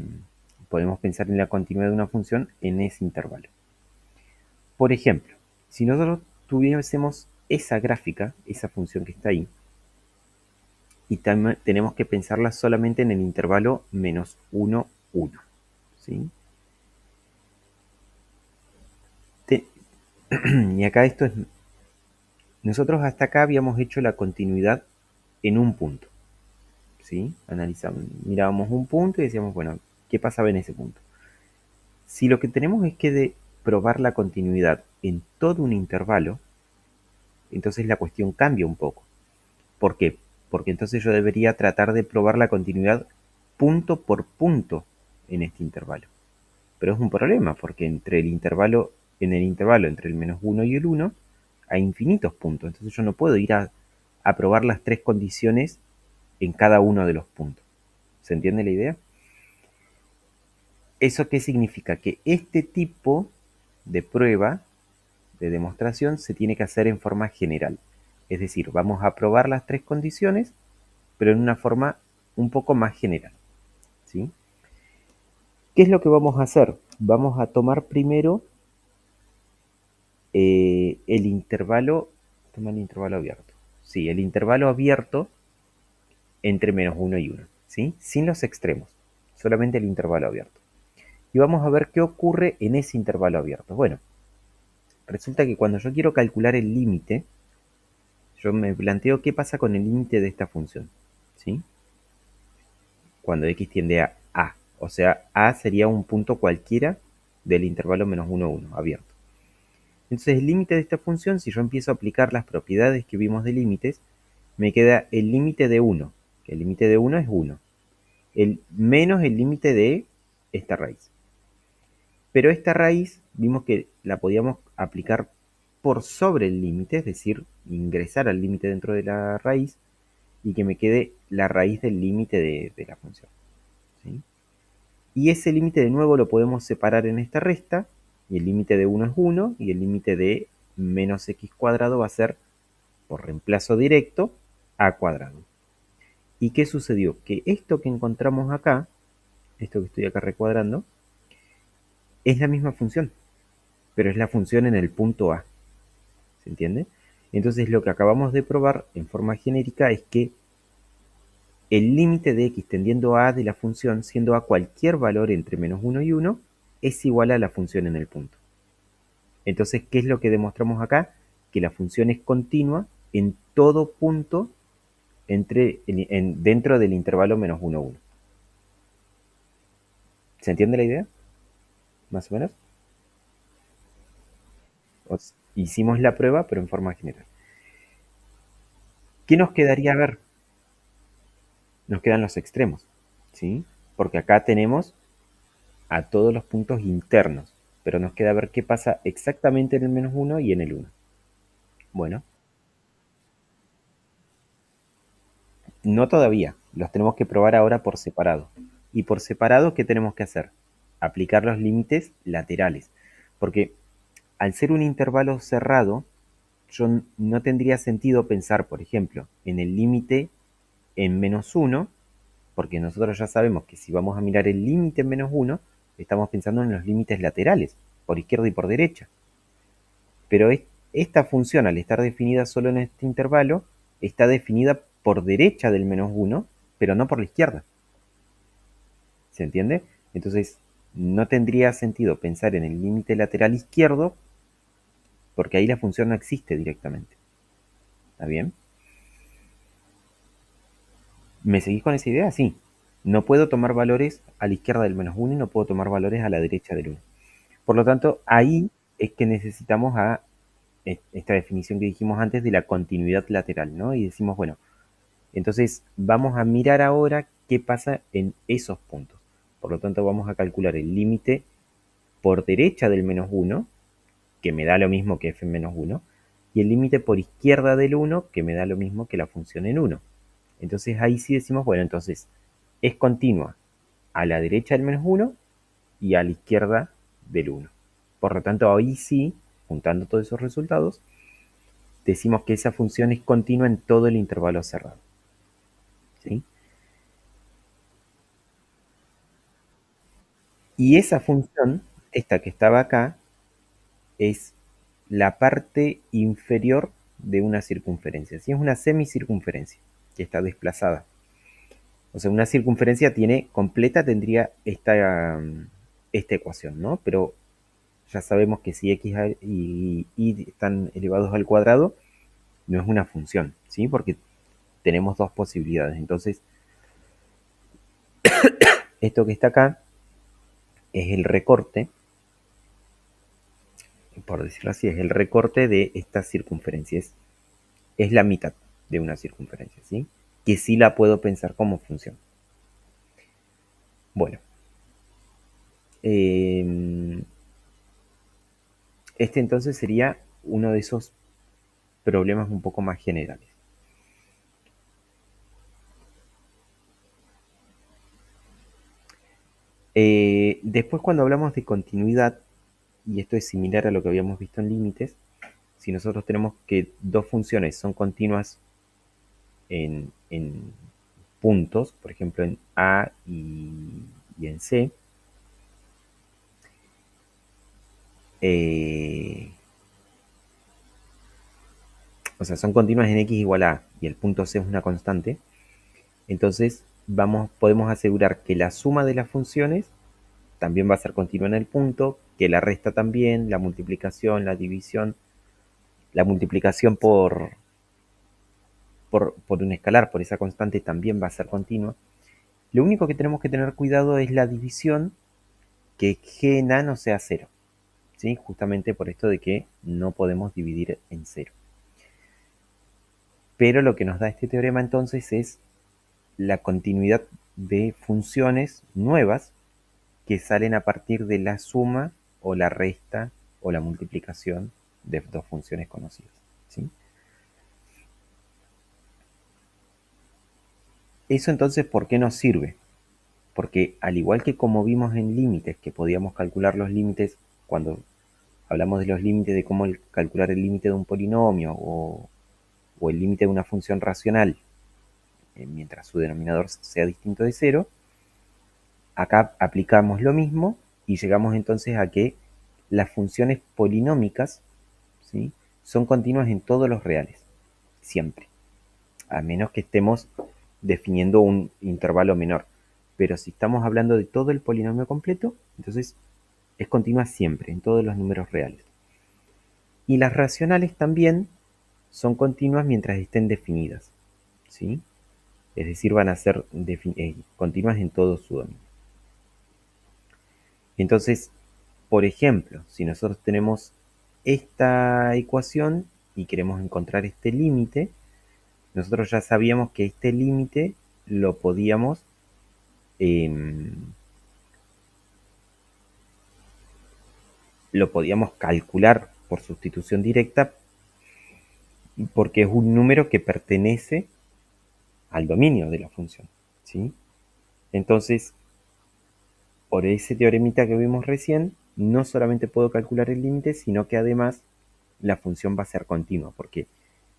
podemos pensar en la continuidad de una función en ese intervalo. Por ejemplo, si nosotros tuviésemos esa gráfica, esa función que está ahí, y tenemos que pensarla solamente en el intervalo menos 1, 1, ¿sí? Te- y acá esto es, nosotros hasta acá habíamos hecho la continuidad en un punto, ¿sí? Analizamos, mirábamos un punto y decíamos, bueno, ¿qué pasaba en ese punto? Si lo que tenemos es que probar la continuidad en todo un intervalo, entonces la cuestión cambia un poco. ¿Por qué? Porque entonces yo debería tratar de probar la continuidad punto por punto en este intervalo. Pero es un problema, porque en el intervalo entre el menos uno y el uno hay infinitos puntos. Entonces yo no puedo ir a probar las tres condiciones en cada uno de los puntos. ¿Se entiende la idea? ¿Eso qué significa? Que este tipo de prueba, de demostración, se tiene que hacer en forma general. Es decir, vamos a probar las tres condiciones, pero en una forma un poco más general, ¿sí? ¿Qué es lo que vamos a hacer? Vamos a tomar primero el intervalo, toma el intervalo abierto. Sí, el intervalo abierto entre menos uno y uno, ¿sí? Sin los extremos, solamente el intervalo abierto. Y vamos a ver qué ocurre en ese intervalo abierto. Bueno, resulta que cuando yo quiero calcular el límite, yo me planteo qué pasa con el límite de esta función, ¿sí? Cuando x tiende a a. O sea, a sería un punto cualquiera del intervalo menos uno, uno, abierto. Entonces el límite de esta función, si yo empiezo a aplicar las propiedades que vimos de límites, me queda el límite de 1, que el límite de 1 es 1. menos el límite de esta raíz. Pero esta raíz vimos que la podíamos aplicar por sobre el límite, es decir, ingresar al límite dentro de la raíz y que me quede la raíz del límite de la función. ¿Sí? Y ese límite de nuevo lo podemos separar en esta resta, y el límite de 1 es 1, y el límite de menos x cuadrado va a ser, por reemplazo directo, a cuadrado. ¿Y qué sucedió? Que esto que encontramos acá, esto que estoy acá recuadrando, es la misma función, pero es la función en el punto A. ¿Se entiende? Entonces lo que acabamos de probar en forma genérica es que el límite de x tendiendo a de la función, siendo a cualquier valor entre menos 1 y 1, es igual a la función en el punto. Entonces, ¿qué es lo que demostramos acá? Que la función es continua en todo punto dentro del intervalo menos 1, 1. ¿Se entiende la idea? Más o menos. Hicimos la prueba, pero en forma general. ¿Qué nos quedaría ver? Nos quedan los extremos, ¿sí? Porque acá tenemos a todos los puntos internos, pero nos queda ver qué pasa exactamente en el menos 1 y en el 1. Bueno, no todavía, los tenemos que probar ahora por separado. Y por separado, ¿qué tenemos que hacer? Aplicar los límites laterales, porque al ser un intervalo cerrado, yo no tendría sentido pensar, por ejemplo, en el límite en menos 1, porque nosotros ya sabemos que si vamos a mirar el límite en menos 1, estamos pensando en los límites laterales, por izquierda y por derecha. Pero esta función, al estar definida solo en este intervalo, está definida por derecha del menos 1, pero no por la izquierda. ¿Se entiende? Entonces, no tendría sentido pensar en el límite lateral izquierdo, porque ahí la función no existe directamente. ¿Está bien? ¿Me seguís con esa idea? Sí. No puedo tomar valores a la izquierda del menos 1 y no puedo tomar valores a la derecha del 1. Por lo tanto, ahí es que necesitamos a esta definición que dijimos antes de la continuidad lateral, ¿no? Y decimos, bueno, entonces vamos a mirar ahora qué pasa en esos puntos. Por lo tanto, vamos a calcular el límite por derecha del menos 1, que me da lo mismo que f en menos 1, y el límite por izquierda del 1, que me da lo mismo que la función en 1. Entonces ahí sí decimos, bueno, entonces es continua a la derecha del menos 1 y a la izquierda del 1. Por lo tanto, ahí sí, juntando todos esos resultados, decimos que esa función es continua en todo el intervalo cerrado. ¿Sí? Y esa función, esta que estaba acá, es la parte inferior de una circunferencia. ¿Sí? Es una semicircunferencia que está desplazada. O sea, una circunferencia tiene completa, tendría esta ecuación, ¿no? Pero ya sabemos que si x y y están elevados al cuadrado, no es una función, ¿sí? Porque tenemos dos posibilidades. Entonces, esto que está acá es el recorte, por decirlo así, es el recorte de esta circunferencia. Es la mitad de una circunferencia, ¿sí? Que sí la puedo pensar como función. Bueno, este entonces sería uno de esos problemas un poco más generales. Después cuando hablamos de continuidad, y esto es similar a lo que habíamos visto en límites, si nosotros tenemos que dos funciones son continuas en puntos, por ejemplo en A y en C, o sea, son continuas en x igual a A y el punto C es una constante, entonces podemos asegurar que la suma de las funciones también va a ser continua en el punto, que la resta también, la multiplicación, la división, la multiplicación por un escalar, por esa constante, también va a ser continua. Lo único que tenemos que tener cuidado es la división, que g en a no sea cero, ¿sí? Justamente por esto de que no podemos dividir en cero. Pero lo que nos da este teorema entonces es la continuidad de funciones nuevas que salen a partir de la suma o la resta o la multiplicación de dos funciones conocidas, ¿sí? Eso entonces, ¿por qué nos sirve? Porque al igual que como vimos en límites, que podíamos calcular los límites cuando hablamos de los límites, de cómo calcular el límite de un polinomio o el límite de una función racional, mientras su denominador sea distinto de cero, acá aplicamos lo mismo y llegamos entonces a que las funciones polinómicas, ¿sí?, son continuas en todos los reales, siempre, a menos que estemos definiendo un intervalo menor. Pero si estamos hablando de todo el polinomio completo, entonces es continua siempre, en todos los números reales. Y las racionales también son continuas mientras estén definidas, ¿sí? Es decir, van a ser continuas en todo su dominio. Entonces, por ejemplo, si nosotros tenemos esta ecuación y queremos encontrar este límite, nosotros ya sabíamos que este límite lo podíamos eh, calcular por sustitución directa porque es un número que pertenece al dominio de la función, ¿sí? Entonces, por ese teoremita que vimos recién, no solamente puedo calcular el límite, sino que además la función va a ser continua, porque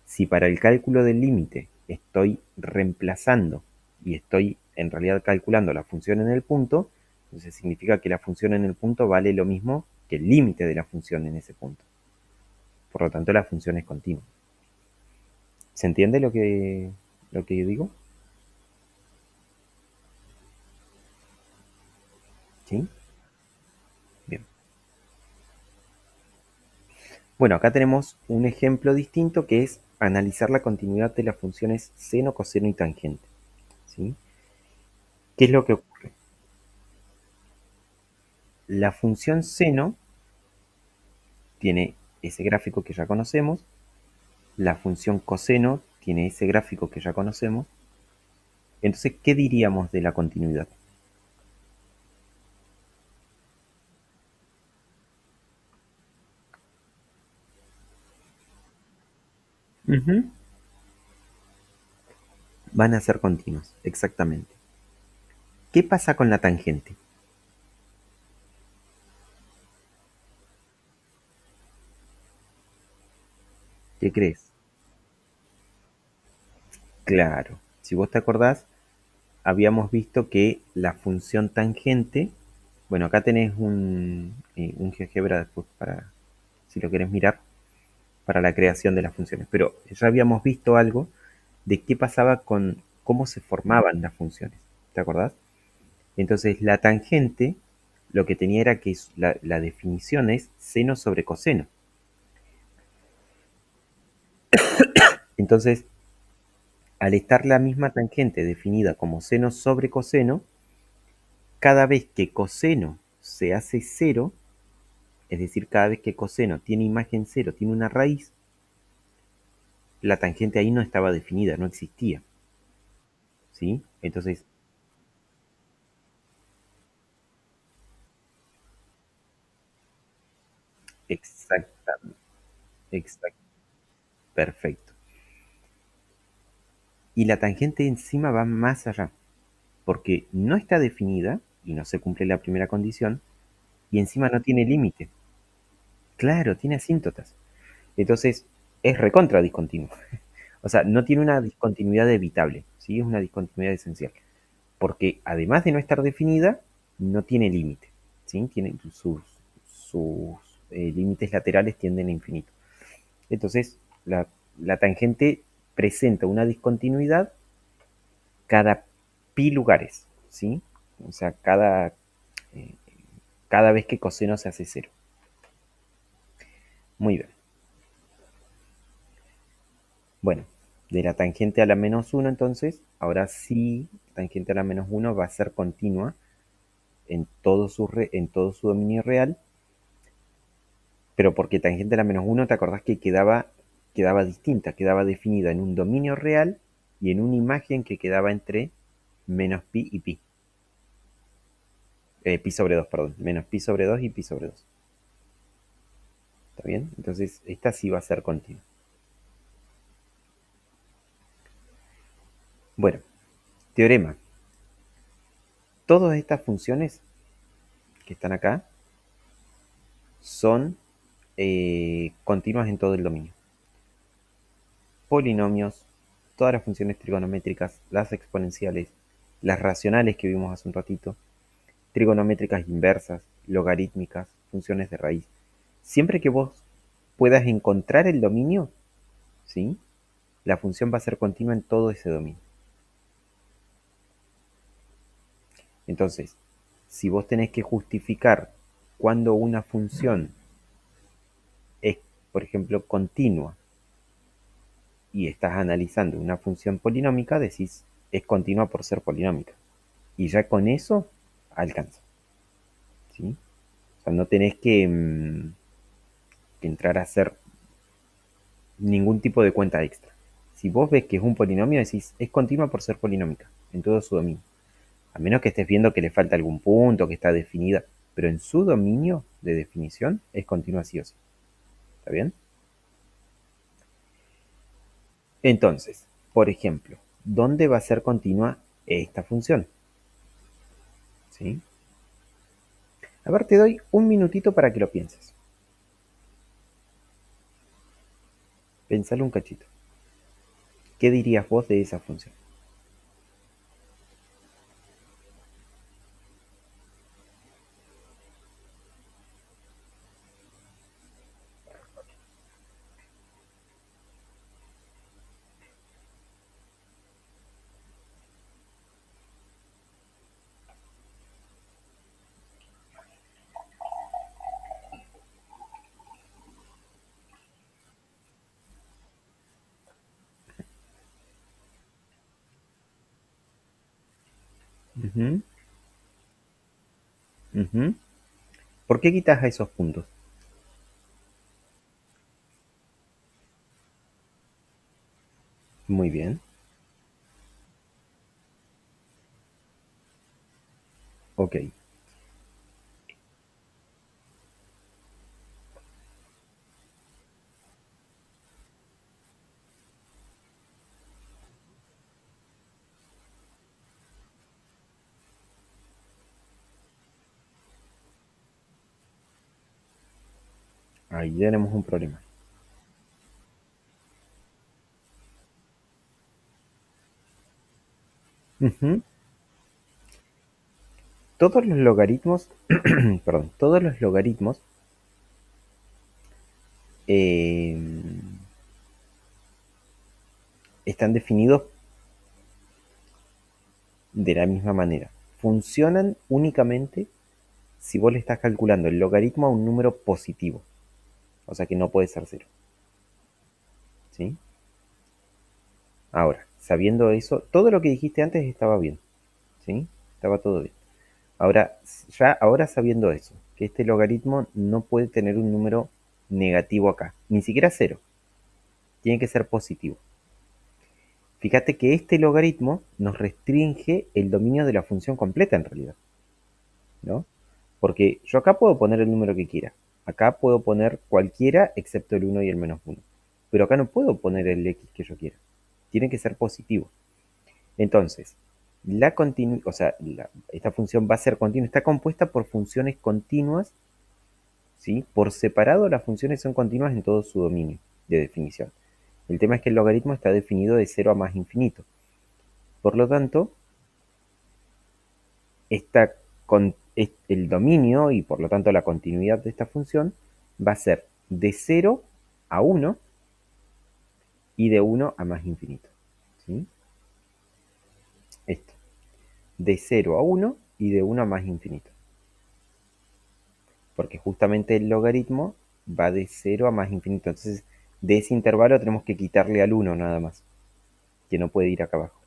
si para el cálculo del límite estoy reemplazando y estoy en realidad calculando la función en el punto, entonces significa que la función en el punto vale lo mismo que el límite de la función en ese punto. Por lo tanto, la función es continua. ¿Se entiende lo que digo? ¿Sí? Bien. Bueno, acá tenemos un ejemplo distinto que es analizar la continuidad de las funciones seno, coseno y tangente, ¿sí? ¿Qué es lo que ocurre? La función seno tiene ese gráfico que ya conocemos, la función coseno tiene ese gráfico que ya conocemos. Entonces, ¿qué diríamos de la continuidad? Ujú. Van a ser continuos, exactamente. ¿Qué pasa con la tangente? ¿Qué crees? Claro, si vos te acordás, habíamos visto que la función tangente, bueno, acá tenés un GeoGebra después para, si lo querés mirar, para la creación de las funciones, pero ya habíamos visto algo de qué pasaba con cómo se formaban las funciones, ¿te acordás? Entonces, la tangente lo que tenía era que la definición es seno sobre coseno. Entonces, al estar la misma tangente definida como seno sobre coseno, cada vez que coseno se hace cero, es decir, cada vez que coseno tiene imagen cero, tiene una raíz, la tangente ahí no estaba definida, no existía, ¿sí? Entonces, exactamente, exacto, perfecto. Y la tangente encima va más allá, porque no está definida y no se cumple la primera condición, y encima no tiene límite. Claro, tiene asíntotas. Entonces, es recontra discontinuo. O sea, no tiene una discontinuidad evitable, ¿sí? Es una discontinuidad esencial. Porque además de no estar definida, no tiene límite, ¿sí? Tiene sus límites laterales tienden a infinito. Entonces, la tangente presenta una discontinuidad cada pi lugares, ¿sí? O sea, eh, cada vez que coseno se hace cero. Muy bien. Bueno, de la tangente a la menos uno, entonces, ahora sí, tangente a la menos uno va a ser continua en todo su dominio real, pero porque tangente a la menos uno, ¿te acordás que quedaba distinta, quedaba definida en un dominio real y en una imagen que quedaba entre menos pi y pi. Pi sobre 2, perdón. Menos pi sobre 2 y pi sobre 2. ¿Está bien? Entonces, esta sí va a ser continua. Bueno, teorema. Todas estas funciones que están acá son continuas en todo el dominio. Polinomios, todas las funciones trigonométricas, las exponenciales, las racionales que vimos hace un ratito, trigonométricas inversas, logarítmicas, funciones de raíz. Siempre que vos puedas encontrar el dominio, ¿sí? La función va a ser continua en todo ese dominio. Entonces, si vos tenés que justificar cuando una función es, por ejemplo, continua y estás analizando una función polinómica, decís es continua por ser polinómica. Y ya con eso alcanza. ¿Sí? O sea, no tenés que entrar a hacer ningún tipo de cuenta extra. Si vos ves que es un polinomio, decís es continua por ser polinómica en todo su dominio. A menos que estés viendo que le falta algún punto, que está definida. Pero en su dominio de definición es continua sí o sí. ¿Está bien? Entonces, por ejemplo, ¿dónde va a ser continua esta función? ¿Sí? A ver, te doy un minutito para que lo pienses. Pensalo un cachito. ¿Qué dirías vos de esa función? Ujú, ujú. ¿Por qué quitas a esos puntos? Muy bien. Ok. Ahí tenemos un problema. Ujú. Todos los logaritmos, perdón, todos los logaritmos eh, están definidos de la misma manera. Funcionan únicamente si vos le estás calculando el logaritmo a un número positivo. O sea que no puede ser cero. ¿Sí? Ahora, sabiendo eso, todo lo que dijiste antes estaba bien. ¿Sí? Estaba todo bien. Ahora, ahora sabiendo eso, que este logaritmo no puede tener un número negativo acá, ni siquiera cero, tiene que ser positivo. Fíjate que este logaritmo nos restringe el dominio de la función completa en realidad, ¿no? Porque yo acá puedo poner el número que quiera, acá puedo poner cualquiera excepto el uno y el menos uno, pero acá no puedo poner el x que yo quiera, tiene que ser positivo. Entonces, o sea, esta función va a ser continua, está compuesta por funciones continuas. ¿Sí? Por separado, las funciones son continuas en todo su dominio de definición. El tema es que el logaritmo está definido de cero a más infinito. Por lo tanto, el dominio y por lo tanto la continuidad de esta función va a ser de cero a uno y de uno a más infinito. ¿Sí? Esto. De cero a uno y de uno a más infinito. Porque justamente el logaritmo va de cero a más infinito. Entonces, de ese intervalo tenemos que quitarle al uno nada más, que no puede ir acá abajo.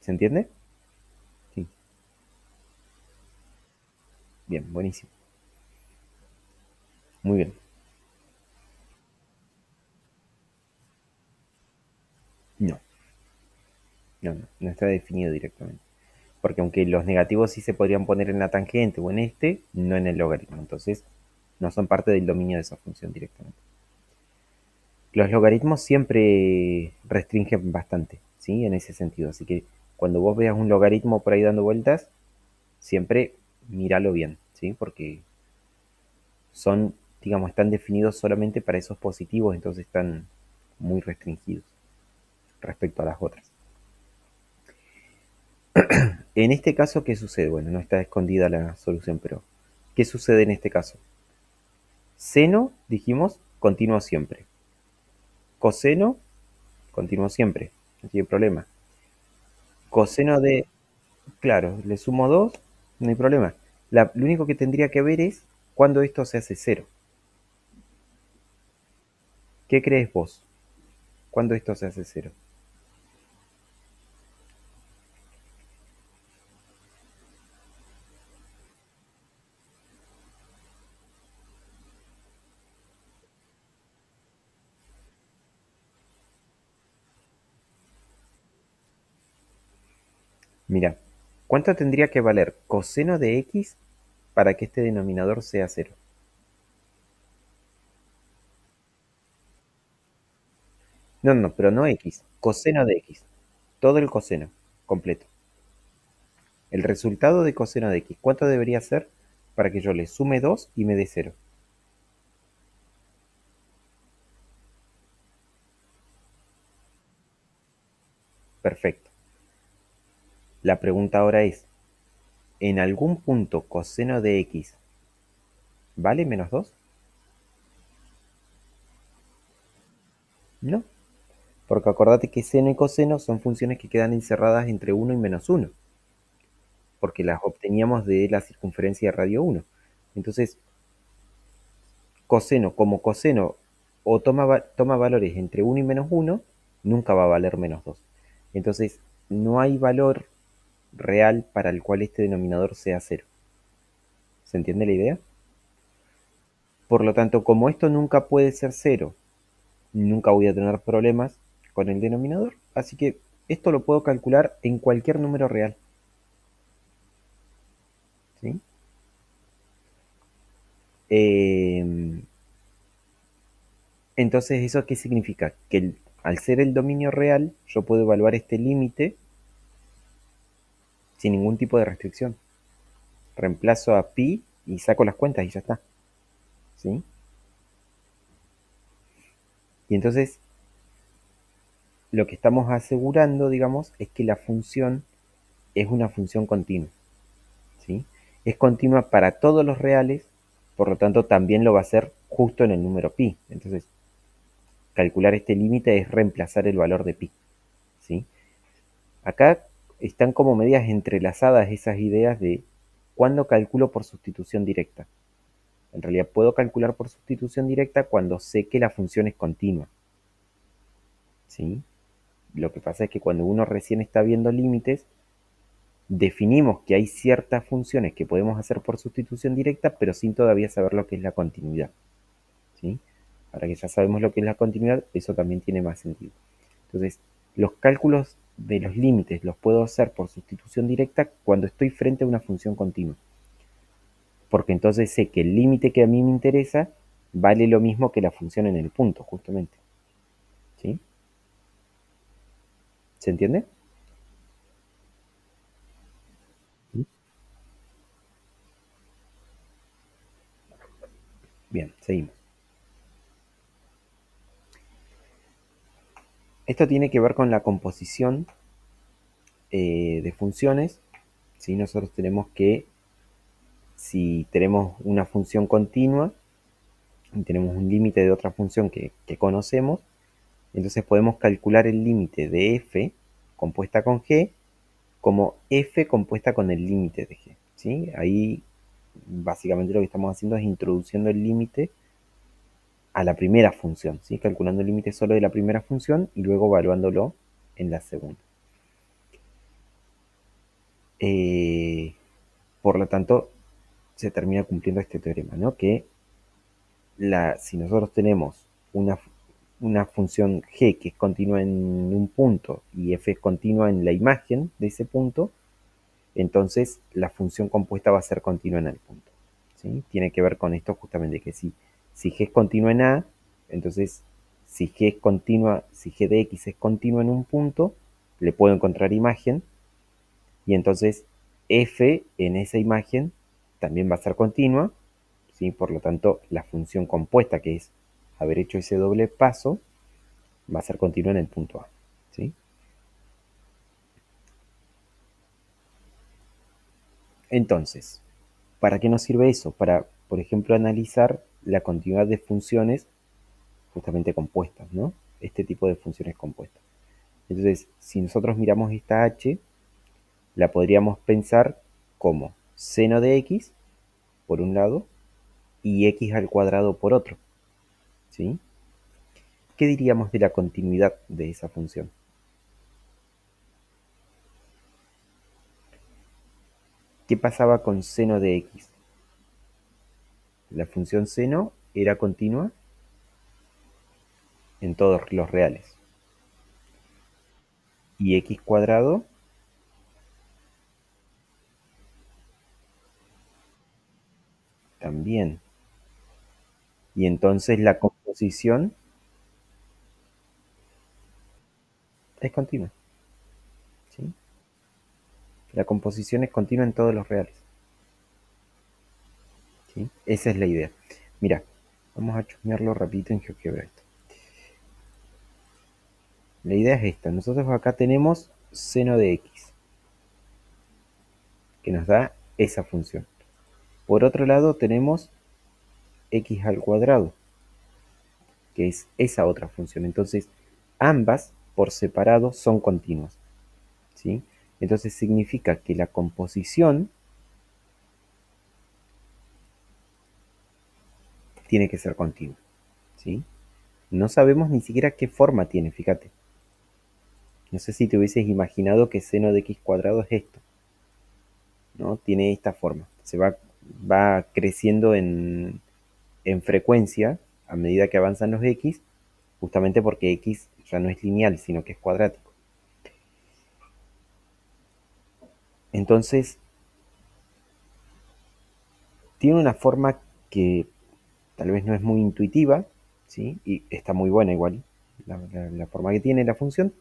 ¿Se entiende? Sí. Bien, buenísimo. Muy bien. No. No, no, no está definido directamente. Porque aunque los negativos sí se podrían poner en la tangente o en este, no en el logaritmo. Entonces, no son parte del dominio de esa función directamente. Los logaritmos siempre restringen bastante, ¿sí? En ese sentido. Así que cuando vos veas un logaritmo por ahí dando vueltas, siempre míralo bien, ¿sí? Porque son, digamos, están definidos solamente para esos positivos, entonces están muy restringidos respecto a las otras. En este caso, ¿qué sucede? Bueno, no está escondida la solución, pero ¿qué sucede en este caso? Seno, dijimos, continuo siempre. Coseno, continuo siempre. No tiene problema. Coseno de, claro, le sumo 2, no hay problema. Lo único que tendría que ver es cuando esto se hace cero. ¿Qué crees vos? ¿Cuándo esto se hace cero? Mira, ¿cuánto tendría que valer coseno de x para que este denominador sea cero? No, no, pero no x, coseno de x. Todo el coseno, completo. El resultado de coseno de x, ¿cuánto debería ser para que yo le sume 2 y me dé cero? Perfecto. La pregunta ahora es, ¿en algún punto coseno de x vale menos 2? No, porque acordate que seno y coseno son funciones que quedan encerradas entre 1 y menos 1, porque las obteníamos de la circunferencia de radio 1. Entonces, coseno como coseno o toma valores entre 1 y menos 1, nunca va a valer menos 2. Entonces, no hay valor real para el cual este denominador sea cero. ¿Se entiende la idea? Por lo tanto, como esto nunca puede ser cero, nunca voy a tener problemas con el denominador. Así que esto lo puedo calcular en cualquier número real. ¿Sí? Eh, entonces, ¿eso qué significa? Que al ser el dominio real, yo puedo evaluar este límite sin ningún tipo de restricción. Reemplazo a pi y saco las cuentas y ya está. ¿Sí? Y entonces lo que estamos asegurando, digamos, es que la función es una función continua. ¿Sí? Es continua para todos los reales, por lo tanto también lo va a hacer justo en el número pi. Entonces, calcular este límite es reemplazar el valor de pi. ¿Sí? Acá están como medias entrelazadas esas ideas de cuándo calculo por sustitución directa. En realidad puedo calcular por sustitución directa cuando sé que la función es continua. ¿Sí? Lo que pasa es que cuando uno recién está viendo límites, definimos que hay ciertas funciones que podemos hacer por sustitución directa, pero sin todavía saber lo que es la continuidad. ¿Sí? Ahora que ya sabemos lo que es la continuidad, eso también tiene más sentido. Entonces, los cálculos de los límites los puedo hacer por sustitución directa cuando estoy frente a una función continua. Porque entonces sé que el límite que a mí me interesa vale lo mismo que la función en el punto, justamente. ¿Sí? ¿Se entiende? ¿Sí? Bien, seguimos. Esto tiene que ver con la composición de funciones. ¿Sí? Nosotros tenemos que, si tenemos una función continua y tenemos un límite de otra función que conocemos, entonces podemos calcular el límite de f compuesta con g como f compuesta con el límite de g. ¿Sí? Ahí básicamente lo que estamos haciendo es introduciendo el límite a la primera función, ¿sí? Calculando el límite solo de la primera función y luego evaluándolo en la segunda. Eh, por lo tanto, se termina cumpliendo este teorema, ¿no? Que si nosotros tenemos una función g que es continua en un punto y f es continua en la imagen de ese punto, entonces la función compuesta va a ser continua en el punto. ¿Sí? Tiene que ver con esto justamente, que si g es continua en a, entonces si g es continua, si g de x es continua en un punto, le puedo encontrar imagen, y entonces f en esa imagen también va a ser continua, ¿sí? Por lo tanto, la función compuesta, que es haber hecho ese doble paso, va a ser continua en el punto A. ¿Sí? Entonces, ¿para qué nos sirve eso? Para, por ejemplo, analizar la continuidad de funciones justamente compuestas, ¿no? Este tipo de funciones compuestas. Entonces, si nosotros miramos esta h, la podríamos pensar como seno de x, por un lado, y x al cuadrado por otro. ¿Sí? ¿Qué diríamos de la continuidad de esa función? ¿Qué pasaba con seno de x? La función seno era continua en todos los reales. Y x cuadrado también. Y entonces la composición es continua. ¿Sí? La composición es continua en todos los reales. ¿Sí? Esa es la idea. Mira, vamos a chusmearlo rapidito en GeoGebra esto. La idea es esta. Nosotros acá tenemos seno de x, que nos da esa función. Por otro lado tenemos x al cuadrado, que es esa otra función. Entonces, ambas por separado son continuas. ¿Sí? Entonces significa que la composición tiene que ser continua. ¿Sí? No sabemos ni siquiera qué forma tiene, fíjate. No sé si te hubieses imaginado que seno de x cuadrado es esto, ¿no? Tiene esta forma. Va creciendo en frecuencia a medida que avanzan los x, justamente porque x ya no es lineal, sino que es cuadrático. Entonces, tiene una forma que tal vez no es muy intuitiva, ¿sí? Y está muy buena igual, la forma que tiene la función,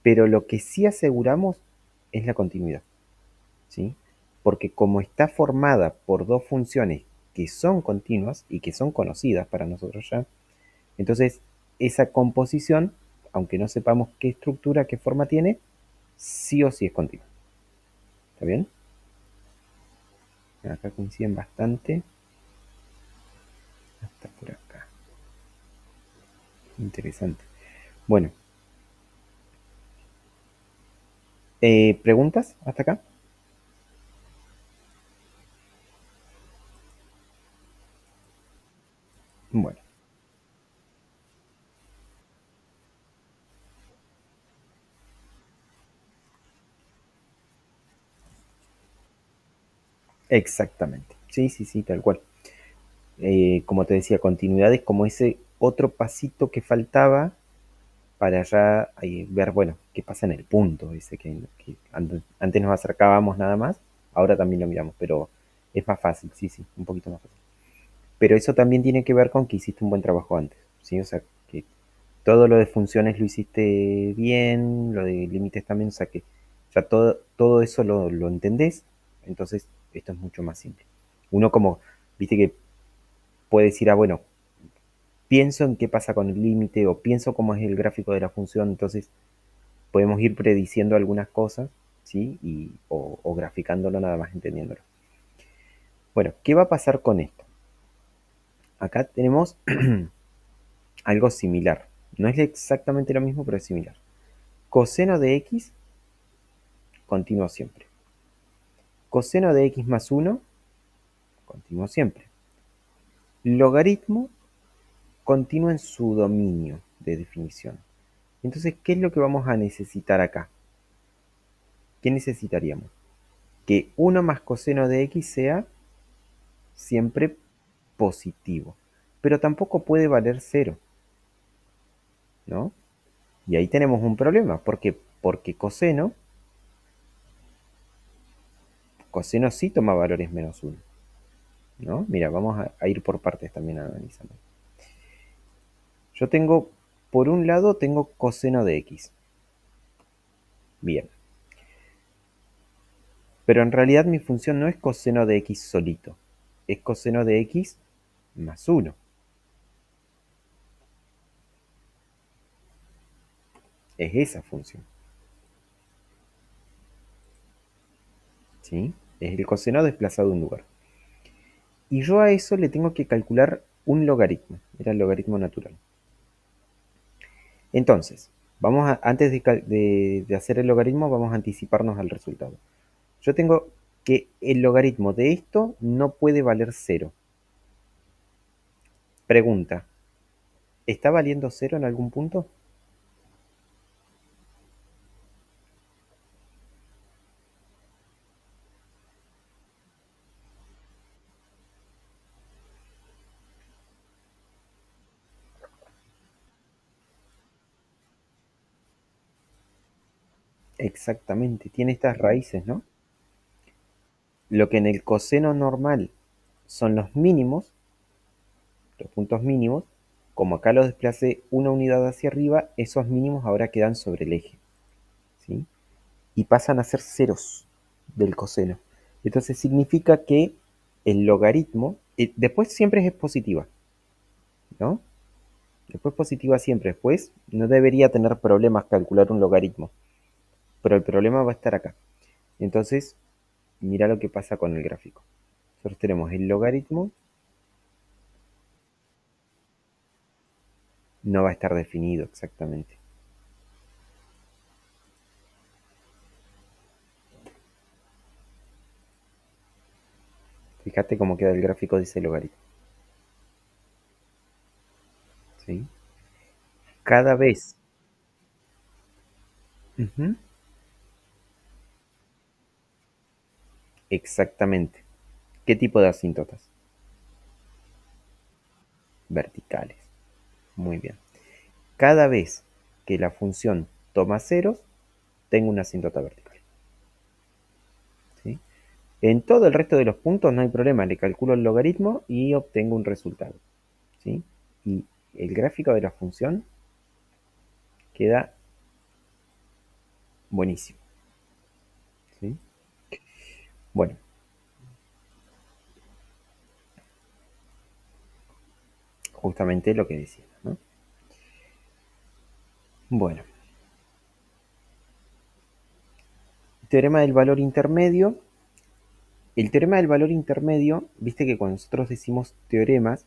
pero lo que sí aseguramos es la continuidad, ¿sí? Porque como está formada por dos funciones que son continuas y que son conocidas para nosotros ya, entonces esa composición, aunque no sepamos qué estructura, qué forma tiene, sí o sí es continua. ¿Está bien? Acá coinciden bastante. Hasta por acá. Interesante. Bueno, ¿preguntas hasta acá? Bueno, exactamente. Sí, sí, sí, tal cual. Como te decía, continuidad es como ese otro pasito que faltaba para ya ver, bueno, qué pasa en el punto, ese que antes nos acercábamos nada más, ahora también lo miramos, pero es más fácil, sí, sí, un poquito más fácil. Pero eso también tiene que ver con que hiciste un buen trabajo antes, ¿sí? O sea, que todo lo de funciones lo hiciste bien, lo de límites también, o sea que ya todo eso lo entendés, entonces esto es mucho más simple. Uno como, viste que puede decir, ah, bueno, pienso en qué pasa con el límite o pienso cómo es el gráfico de la función, entonces podemos ir prediciendo algunas cosas, ¿sí? O graficándolo nada más entendiéndolo. Bueno, ¿qué va a pasar con esto? Acá tenemos algo similar. No es exactamente lo mismo, pero es similar. Coseno de x continuo siempre. Coseno de x más 1 continuo siempre. Logaritmo continuo en su dominio de definición. Entonces, ¿qué es lo que vamos a necesitar acá? ¿Qué necesitaríamos? Que 1 más coseno de x sea siempre positivo. Pero tampoco puede valer 0. ¿no? Y ahí tenemos un problema. ¿Por qué? Porque coseno sí toma valores menos uno, ¿no? Mira, vamos a ir por partes también analizando. Yo tengo, por un lado, tengo coseno de x. Bien. Pero en realidad mi función no es coseno de x solito. Es coseno de x más uno. Es esa función. ¿Sí? Es el coseno desplazado de un lugar. Y yo a eso le tengo que calcular un logaritmo. Era el logaritmo natural. Entonces, antes de hacer el logaritmo, vamos a anticiparnos al resultado. Yo tengo que el logaritmo de esto no puede valer cero. Pregunta, ¿está valiendo cero en algún punto? Exactamente, tiene estas raíces, ¿no? Lo que en el coseno normal son los mínimos, los puntos mínimos, como acá los desplacé una unidad hacia arriba, esos mínimos ahora quedan sobre el eje, ¿sí? Y pasan a ser ceros del coseno. Entonces significa que el logaritmo, después siempre es positiva, ¿no? Después positiva siempre, después no debería tener problemas calcular un logaritmo, pero el problema va a estar acá. Entonces, mira lo que pasa con el gráfico. Nosotros tenemos el logaritmo, no va a estar definido exactamente. Fíjate cómo queda el gráfico de ese logaritmo. ¿Sí? Cada vez. Ujú, exactamente. ¿Qué tipo de asíntotas? Verticales. Muy bien. Cada vez que la función toma ceros, tengo una asíntota vertical. ¿Sí? En todo el resto de los puntos no hay problema. Le calculo el logaritmo y obtengo un resultado. ¿Sí? Y el gráfico de la función queda buenísimo. ¿Sí? Bueno, justamente lo que decía, ¿no? Bueno, teorema del valor intermedio. El teorema del valor intermedio, viste que cuando nosotros decimos teoremas,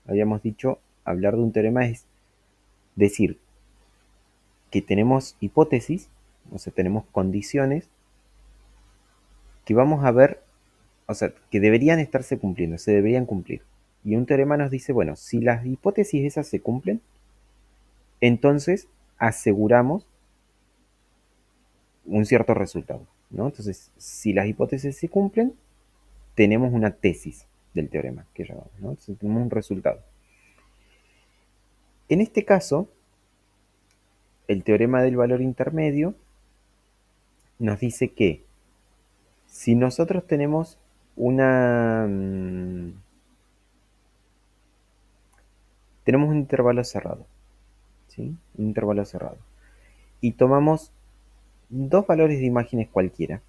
habíamos dicho, hablar de un teorema es decir que tenemos hipótesis, o sea, tenemos condiciones que vamos a ver, o sea, que deberían estarse cumpliendo, se deberían cumplir. Y un teorema nos dice, bueno, si las hipótesis esas se cumplen, entonces aseguramos un cierto resultado, ¿no? Entonces, si las hipótesis se cumplen, tenemos una tesis del teorema que llamamos, ¿no? Entonces, tenemos un resultado. En este caso, el teorema del valor intermedio nos dice que si nosotros tenemos una... tenemos un intervalo cerrado, ¿sí? Un intervalo cerrado. Y tomamos dos valores de imágenes cualquiera,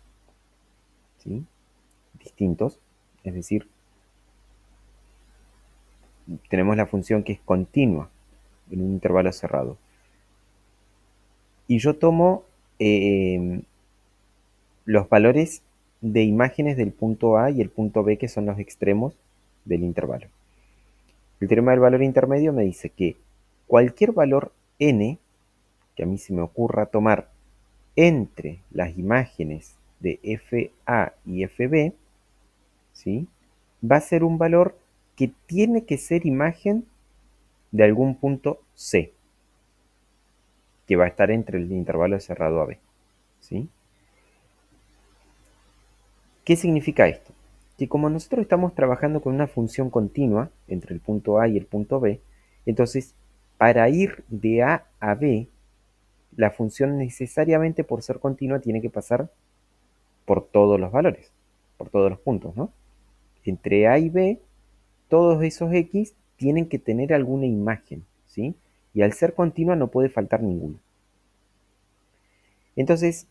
¿sí? Distintos, es decir, tenemos la función que es continua en un intervalo cerrado. Y yo tomo los valores de imágenes del punto A y el punto B, que son los extremos del intervalo. El teorema del valor intermedio me dice que cualquier valor n que a mí se me ocurra tomar entre las imágenes de FA y FB, ¿sí? Va a ser un valor que tiene que ser imagen de algún punto C, que va a estar entre el intervalo cerrado AB, ¿sí? ¿Qué significa esto? Que como nosotros estamos trabajando con una función continua entre el punto A y el punto B, entonces Para ir de A a B, la función necesariamente por ser continua tiene que pasar por todos los valores, por todos los puntos, ¿no? Entre A y B, todos esos X tienen que tener alguna imagen, ¿sí? Y al ser continua no puede faltar ninguno. Entonces,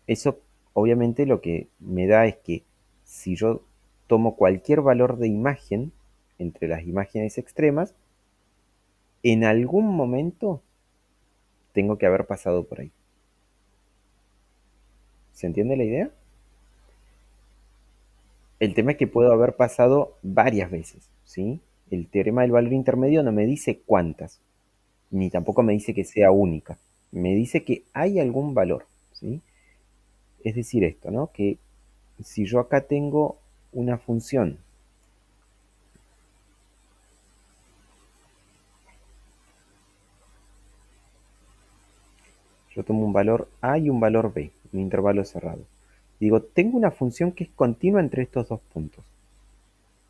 eso obviamente lo que me da es que si yo tomo cualquier valor de imagen entre las imágenes extremas, en algún momento tengo que haber pasado por ahí. ¿Se entiende la idea? El tema es que puedo haber pasado varias veces, ¿sí? El teorema del valor intermedio no me dice cuántas, ni tampoco me dice que sea única. Me dice que hay algún valor, ¿sí? Es decir esto, ¿no? Que si yo acá tengo una función, yo tomo un valor A y un valor B, un intervalo cerrado. Digo, tengo una función que es continua entre estos dos puntos.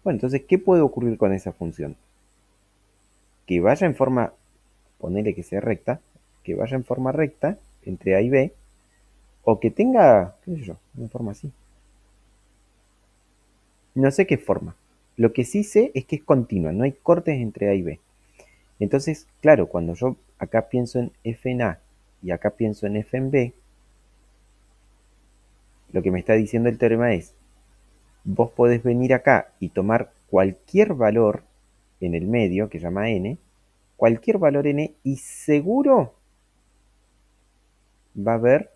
Bueno, entonces, ¿qué puede ocurrir con esa función? Que vaya en forma, ponele que sea recta, que vaya en forma recta entre A y B, o que tenga, qué sé yo, una forma así. No sé qué forma. Lo que sí sé es que es continua, no hay cortes entre A y B. Entonces, claro, cuando yo acá pienso en f en A y acá pienso en f en B, lo que me está diciendo el teorema es, vos podés venir acá y tomar cualquier valor en el medio, que llama n, cualquier valor n, y seguro va a haber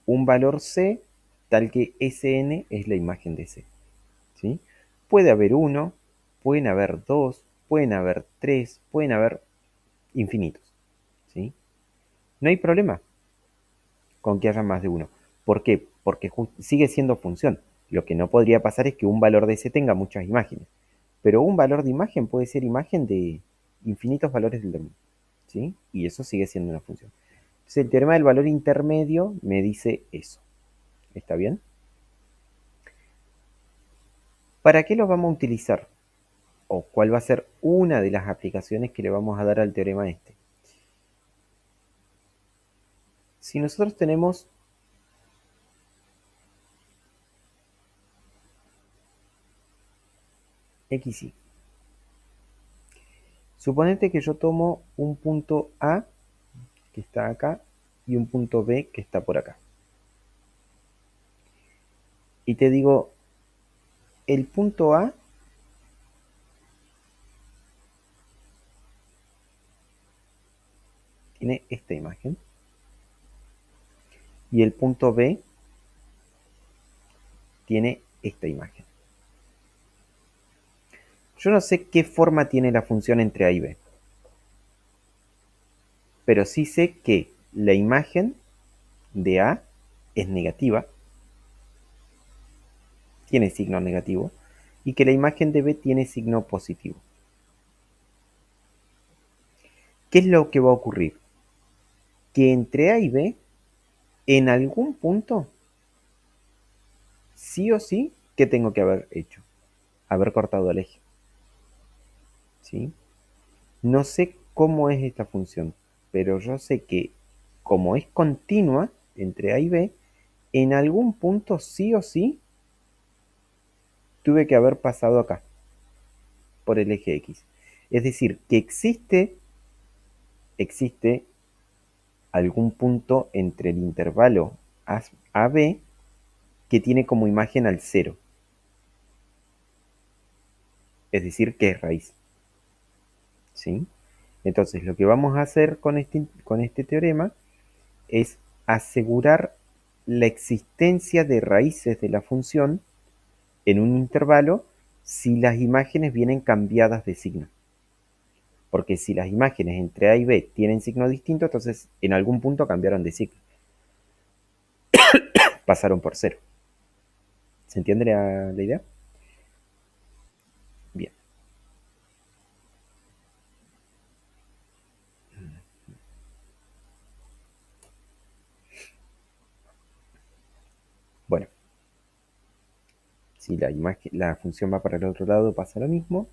un valor c tal que Sn es la imagen de C. ¿Sí? Puede haber uno, pueden haber dos, pueden haber tres, pueden haber infinitos. ¿Sí? No hay problema con que haya más de uno. ¿Por qué? Porque sigue siendo función. Lo que no podría pasar es que un valor de C tenga muchas imágenes. Pero un valor de imagen puede ser imagen de infinitos valores del dominio. ¿Sí? Y eso sigue siendo una función. Entonces el teorema del valor intermedio me dice eso. ¿Está bien? ¿Para qué los vamos a utilizar? ¿O cuál va a ser una de las aplicaciones que le vamos a dar al teorema este? Si nosotros tenemos x, y, suponete que yo tomo un punto A que está acá y un punto B que está por acá. Y te digo, el punto A tiene esta imagen y el punto B tiene esta imagen. Yo no sé qué forma tiene la función entre A y B, pero sí sé que la imagen de A es negativa, tiene signo negativo, y que la imagen de B tiene signo positivo. ¿Qué es lo que va a ocurrir? Que entre A y B, en algún punto, sí o sí, ¿qué tengo que haber hecho? Haber cortado el eje. ¿Sí? No sé cómo es esta función, pero yo sé que como es continua entre A y B, en algún punto sí o sí tuve que haber pasado acá, por el eje X. Es decir, que existe algún punto entre el intervalo AB que tiene como imagen al cero. Es decir, que es raíz. ¿Sí? Entonces, lo que vamos a hacer con este teorema es asegurar la existencia de raíces de la función en un intervalo si las imágenes vienen cambiadas de signo. Porque si las imágenes entre A y B tienen signo distinto, entonces en algún punto cambiaron de signo. Pasaron por cero. ¿Se entiende la idea? Bien. Bueno, si la función va para el otro lado, pasa lo mismo.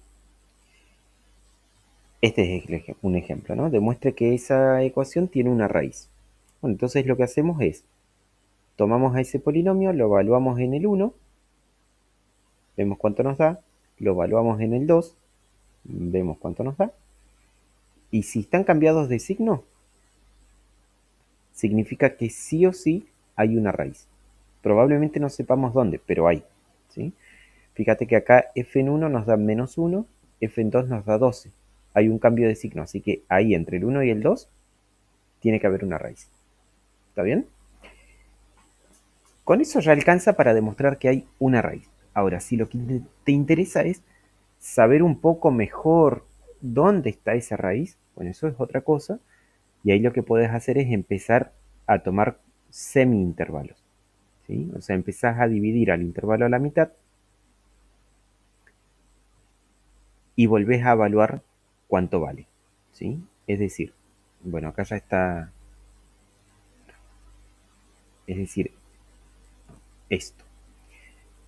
Este es un ejemplo, ¿no? Demuestre que esa ecuación tiene una raíz. Bueno, entonces lo que hacemos es, tomamos a ese polinomio, lo evaluamos en el 1, vemos cuánto nos da, lo evaluamos en el 2, vemos cuánto nos da, y si están cambiados de signo, significa que sí o sí hay una raíz. Probablemente no sepamos dónde, pero hay, ¿sí? Fíjate que acá f en 1 nos da -1, f en 2 nos da 12. Hay un cambio de signo, así que ahí entre el 1 y el 2 tiene que haber una raíz. ¿Está bien? Con eso ya alcanza para demostrar que hay una raíz. Ahora, si lo que te interesa es saber un poco mejor dónde está esa raíz, bueno, eso es otra cosa. Y ahí lo que puedes hacer es empezar a tomar semi-intervalos, ¿sí? O sea, empezás a dividir al intervalo a la mitad y volvés a evaluar cuánto vale, ¿sí? Es decir, bueno, acá ya está, es decir, esto.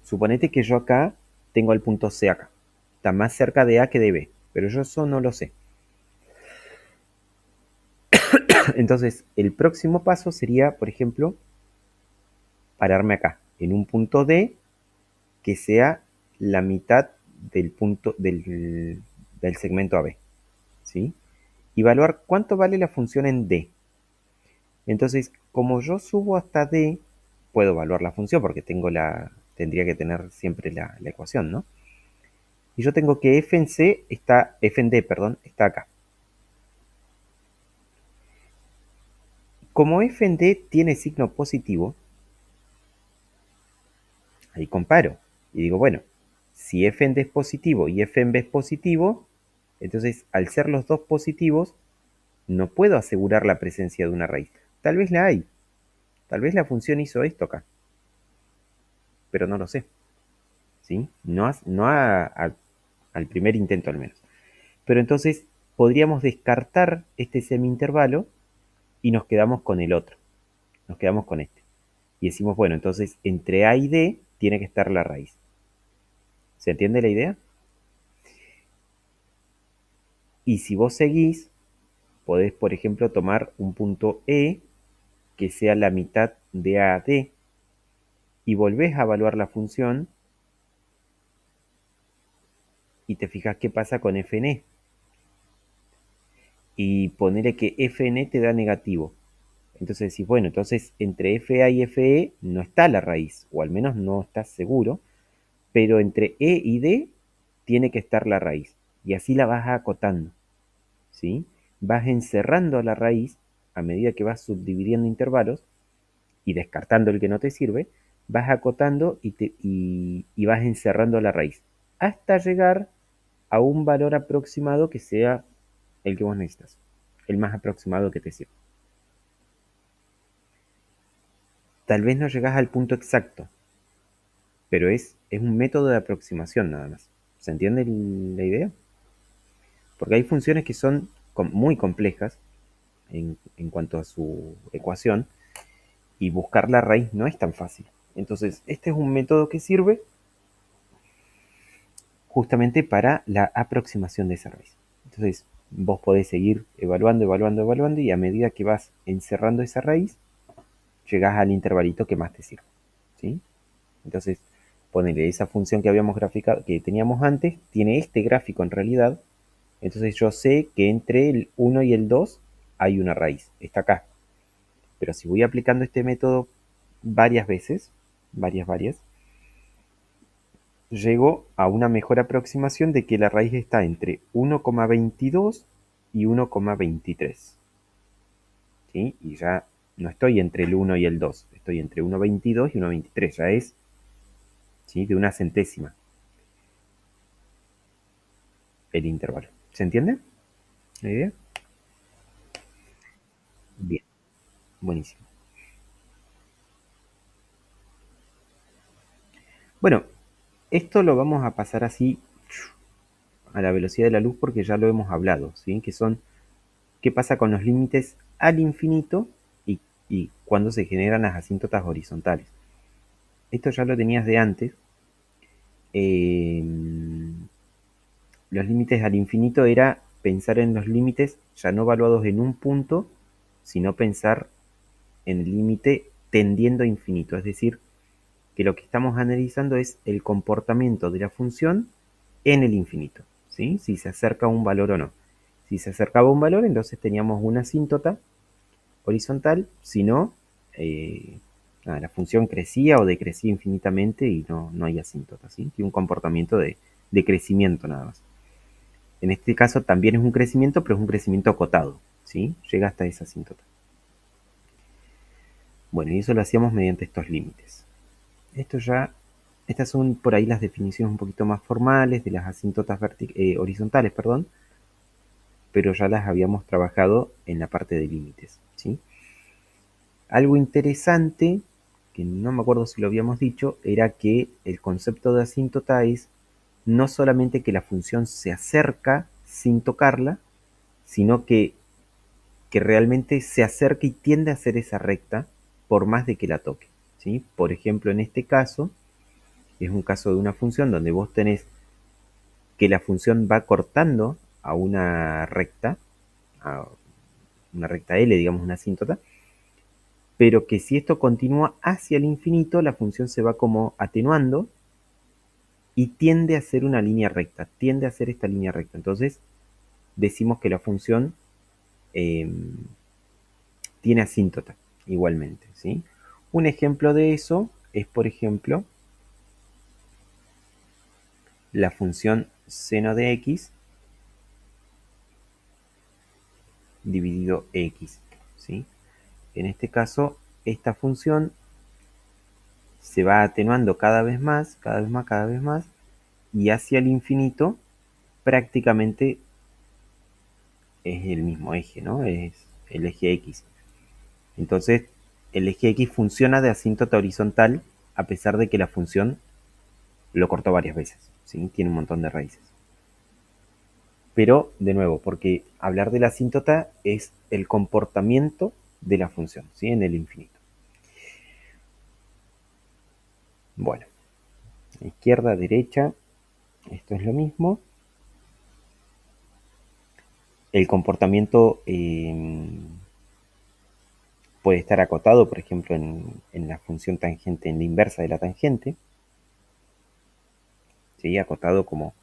Suponete que yo acá tengo el punto C acá. Está más cerca de A que de B, pero yo eso no lo sé. Entonces, el próximo paso sería, por ejemplo, pararme acá, en un punto D que sea la mitad del punto del segmento AB, ¿sí? Evaluar cuánto vale la función en D. Entonces, como yo subo hasta D, puedo evaluar la función porque tendría que tener siempre la ecuación, ¿no? Y yo tengo que f en D, perdón, está acá. Como f en D tiene signo positivo, ahí comparo y digo, bueno, si f en D es positivo y f en B es positivo, entonces al ser los dos positivos, no puedo asegurar la presencia de una raíz. Tal vez la hay, tal vez la función hizo esto acá, pero no lo sé, ¿sí? Al primer intento al menos. Pero entonces podríamos descartar este semi-intervalo y nos quedamos con el otro, nos quedamos con este. Y decimos, bueno, entonces entre A y D tiene que estar la raíz. ¿Se entiende la idea? Y si vos seguís, podés, por ejemplo, tomar un punto E que sea la mitad de A a D y volvés a evaluar la función y te fijas qué pasa con fn. Y ponerle que fn te da negativo. Entonces decís, bueno, entonces entre fa y fe no está la raíz, o al menos no estás seguro, pero entre e y d tiene que estar la raíz. Y así la vas acotando, ¿sí? Vas encerrando la raíz a medida que vas subdividiendo intervalos y descartando el que no te sirve, vas acotando y vas encerrando la raíz hasta llegar a un valor aproximado que sea el que vos necesitas, el más aproximado que te sirva. Tal vez no llegas al punto exacto, pero es un método de aproximación nada más. ¿Se entiende la idea? Porque hay funciones que son muy complejas en cuanto a su ecuación y buscar la raíz no es tan fácil. Entonces, este es un método que sirve justamente para la aproximación de esa raíz. Entonces, vos podés seguir evaluando, evaluando, evaluando y a medida que vas encerrando esa raíz, llegás al intervalito que más te sirve, ¿sí? Entonces, ponele esa función que habíamos graficado, que teníamos antes, tiene este gráfico en realidad. Entonces yo sé que entre el 1 y el 2 hay una raíz, está acá. Pero si voy aplicando este método varias veces, varias, llego a una mejor aproximación de que la raíz está entre 1,22 y 1,23. ¿Sí? Y ya no estoy entre el 1 y el 2, estoy entre 1,22 y 1,23, ya es, ¿sí?, de una centésima el intervalo. ¿Se entiende la idea? Bien, buenísimo. Bueno, esto lo vamos a pasar así a la velocidad de la luz porque ya lo hemos hablado, ¿sí? Que son qué pasa con los límites al infinito y cuando se generan las asíntotas horizontales. Esto ya lo tenías de antes. Eh, los límites al infinito era pensar en los límites ya no evaluados en un punto, sino pensar en el límite tendiendo a infinito. Es decir, que lo que estamos analizando es el comportamiento de la función en el infinito, ¿sí? Si se acerca a un valor o no. Si se acercaba a un valor, entonces teníamos una asíntota horizontal, si no, la función crecía o decrecía infinitamente y no hay asíntota, ¿sí? Tiene un comportamiento de crecimiento nada más. En este caso también es un crecimiento, pero es un crecimiento acotado, ¿sí? Llega hasta esa asíntota. Bueno, y eso lo hacíamos mediante estos límites. Estas son por ahí las definiciones un poquito más formales de las asíntotas horizontales, perdón, pero ya las habíamos trabajado en la parte de límites, ¿sí? Algo interesante, que no me acuerdo si lo habíamos dicho, era que el concepto de asíntota es no solamente que la función se acerca sin tocarla, sino que realmente se acerca y tiende a ser esa recta por más de que la toque, ¿sí? Por ejemplo, en este caso, es un caso de una función donde vos tenés que la función va cortando a una recta L, digamos una asíntota, pero que si esto continúa hacia el infinito, la función se va como atenuando y tiende a ser una línea recta, tiende a ser esta línea recta. Entonces, decimos que la función eh, tiene asíntota igualmente, ¿sí? Un ejemplo de eso es, por ejemplo, la función seno de x dividido x, ¿sí? En este caso, esta función se va atenuando cada vez más, cada vez más, cada vez más, y hacia el infinito prácticamente es el mismo eje, ¿no? Es el eje X. Entonces, el eje X funciona de asíntota horizontal a pesar de que la función lo cortó varias veces, ¿sí? Tiene un montón de raíces. Pero, de nuevo, porque hablar de la asíntota es el comportamiento de la función, ¿sí? En el infinito. Bueno, izquierda, derecha, esto es lo mismo. El comportamiento puede estar acotado, por ejemplo, en la función tangente, en la inversa de la tangente, ¿sí? Acotado como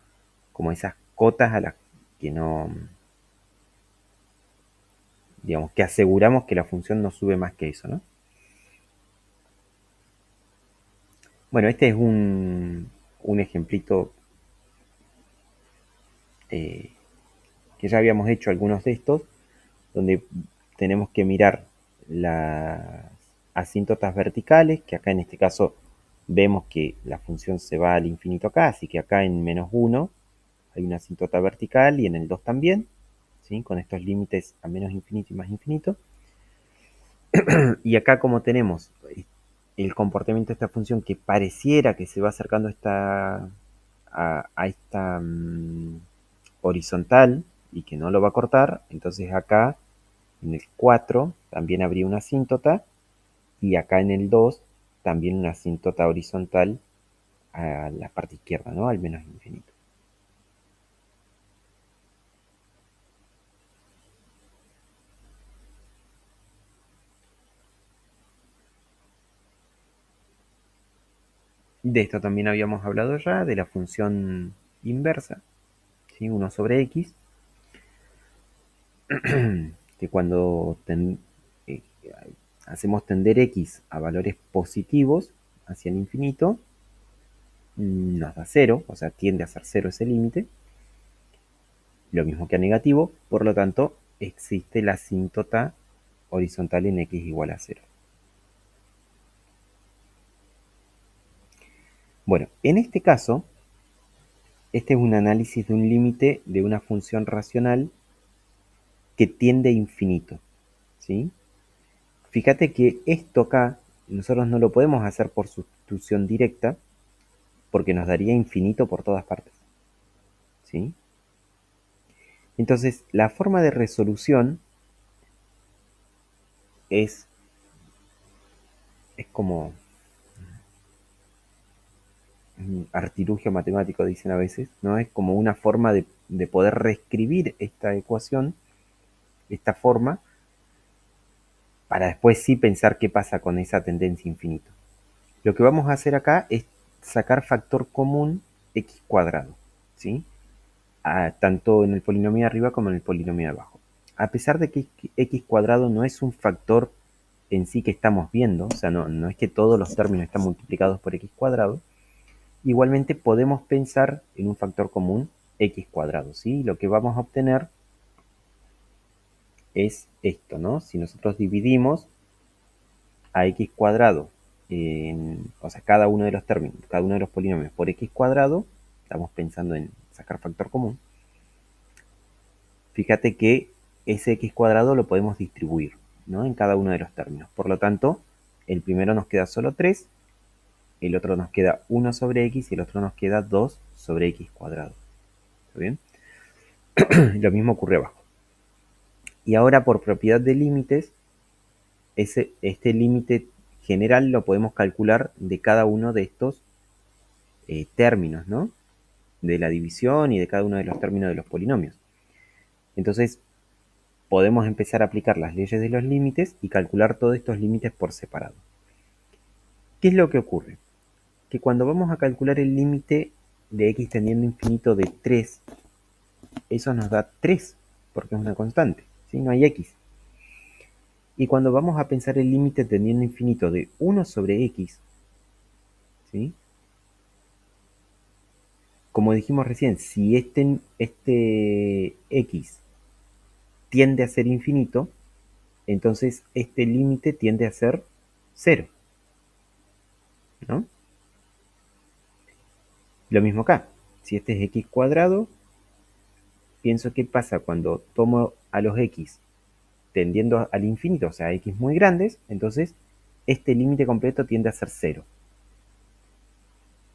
esas cotas a las que no, digamos, que aseguramos que la función no sube más que eso, ¿no? Bueno, este es un ejemplito eh, que ya habíamos hecho algunos de estos, donde tenemos que mirar las asíntotas verticales, que acá en este caso vemos que la función se va al infinito acá, así que acá en -1 hay una asíntota vertical y en el 2 también, ¿sí? Con estos límites a menos infinito y más infinito. Y acá como tenemos el comportamiento de esta función que pareciera que se va acercando a esta horizontal y que no lo va a cortar, entonces acá en el 4 también habría una asíntota y acá en el 2 también una asíntota horizontal a la parte izquierda, ¿no? Al menos infinito. De esto también habíamos hablado ya, de la función inversa, ¿sí? 1 sobre x, que cuando eh, hacemos tender x a valores positivos hacia el infinito, nos da 0, o sea, tiende a ser 0 ese límite, lo mismo que a negativo, por lo tanto, existe la asíntota horizontal en x igual a 0. Bueno, en este caso, este es un análisis de un límite de una función racional que tiende a infinito, ¿sí? Fíjate que esto acá nosotros no lo podemos hacer por sustitución directa porque nos daría infinito por todas partes, ¿sí? Entonces, la forma de resolución es, es como, artilugio matemático, dicen a veces, ¿no? Es como una forma de poder reescribir esta ecuación, esta forma, para después sí pensar qué pasa con esa tendencia infinita. Lo que vamos a hacer acá es sacar factor común x cuadrado, ¿sí? Tanto en el polinomio de arriba como en el polinomio de abajo. A pesar de que x cuadrado no es un factor en sí que estamos viendo, o sea, no es que todos los términos están multiplicados por x cuadrado, igualmente podemos pensar en un factor común x cuadrado, ¿sí? Lo que vamos a obtener es esto, ¿no? Si nosotros dividimos a x cuadrado, o sea, cada uno de los términos, cada uno de los polinomios por x cuadrado, estamos pensando en sacar factor común, fíjate que ese x cuadrado lo podemos distribuir, ¿no? En cada uno de los términos. Por lo tanto, el primero nos queda solo 3, el otro nos queda 1 sobre x y el otro nos queda 2 sobre x cuadrado. ¿Está bien? Lo mismo ocurre abajo. Y ahora por propiedad de límites, este límite general lo podemos calcular de cada uno de estos términos, ¿no? De la división y de cada uno de los términos de los polinomios. Entonces, podemos empezar a aplicar las leyes de los límites y calcular todos estos límites por separado. ¿Qué es lo que ocurre? Que cuando vamos a calcular el límite de x tendiendo a infinito de 3, eso nos da 3, porque es una constante, ¿sí? No hay x. Y cuando vamos a pensar el límite tendiendo a infinito de 1 sobre x, ¿sí? Como dijimos recién, si este x tiende a ser infinito, entonces este límite tiende a ser 0, ¿no? Lo mismo acá. Si este es x cuadrado, pienso qué pasa cuando tomo a los x tendiendo al infinito, o sea, x muy grandes, entonces este límite completo tiende a ser 0.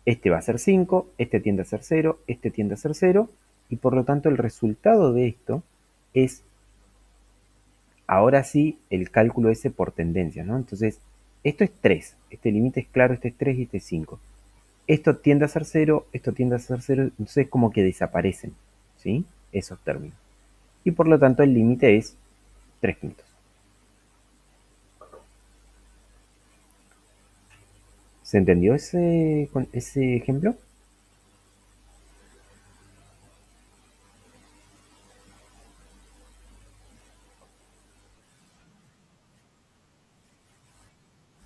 Este va a ser 5, este tiende a ser 0, este tiende a ser 0, y por lo tanto el resultado de esto es, ahora sí, el cálculo ese por tendencia, ¿no? Entonces, esto es 3, este límite es claro, este es 3 y este es 5. Esto tiende a ser 0, esto tiende a ser 0, entonces como que desaparecen, ¿sí? Esos términos. Y por lo tanto el límite es 3 quintos. ¿Se entendió ese ejemplo?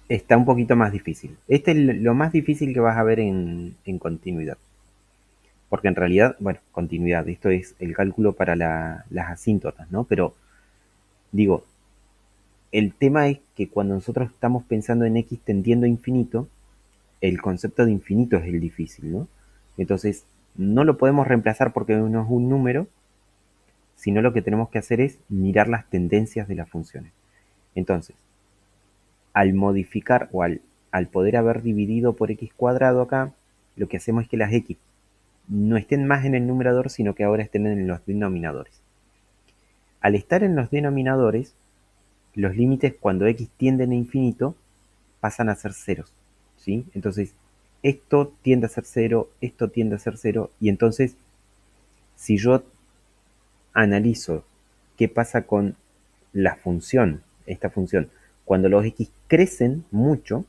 Está un poquito más difícil. Este es lo más difícil que vas a ver en continuidad. Porque en realidad, bueno, continuidad, esto es el cálculo para las asíntotas, ¿no? Pero digo, el tema es que cuando nosotros estamos pensando en x tendiendo a infinito, el concepto de infinito es el difícil, ¿no? Entonces, no lo podemos reemplazar porque no es un número, sino lo que tenemos que hacer es mirar las tendencias de las funciones. Entonces, al modificar o al poder haber dividido por x cuadrado acá, lo que hacemos es que las x no estén más en el numerador, sino que ahora estén en los denominadores. Al estar en los denominadores, los límites cuando x tienden a infinito pasan a ser ceros, ¿sí? Entonces, esto tiende a ser 0, esto tiende a ser 0, y entonces, si yo analizo qué pasa con la función, esta función, cuando los x crecen mucho,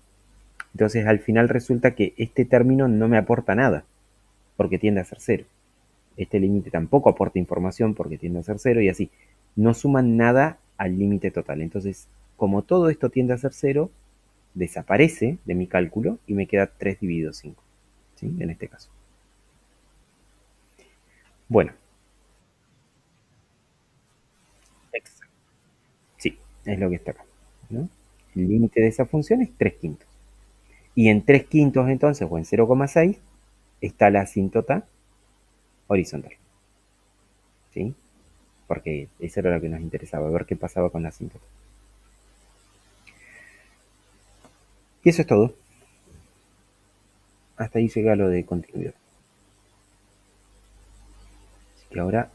entonces al final resulta que este término no me aporta nada, porque tiende a ser 0. Este límite tampoco aporta información porque tiende a ser 0 y así. No suman nada al límite total. Entonces, como todo esto tiende a ser 0, desaparece de mi cálculo y me queda 3 dividido 5, ¿sí? En este caso. Bueno, exacto. Sí, es lo que está acá, ¿no? El límite de esa función es 3 quintos. Y en 3 quintos entonces, o en 0,6, está la asíntota horizontal, ¿sí? Porque eso era lo que nos interesaba, ver qué pasaba con la asíntota. Y eso es todo. Hasta ahí llega lo de continuidad. Así que ahora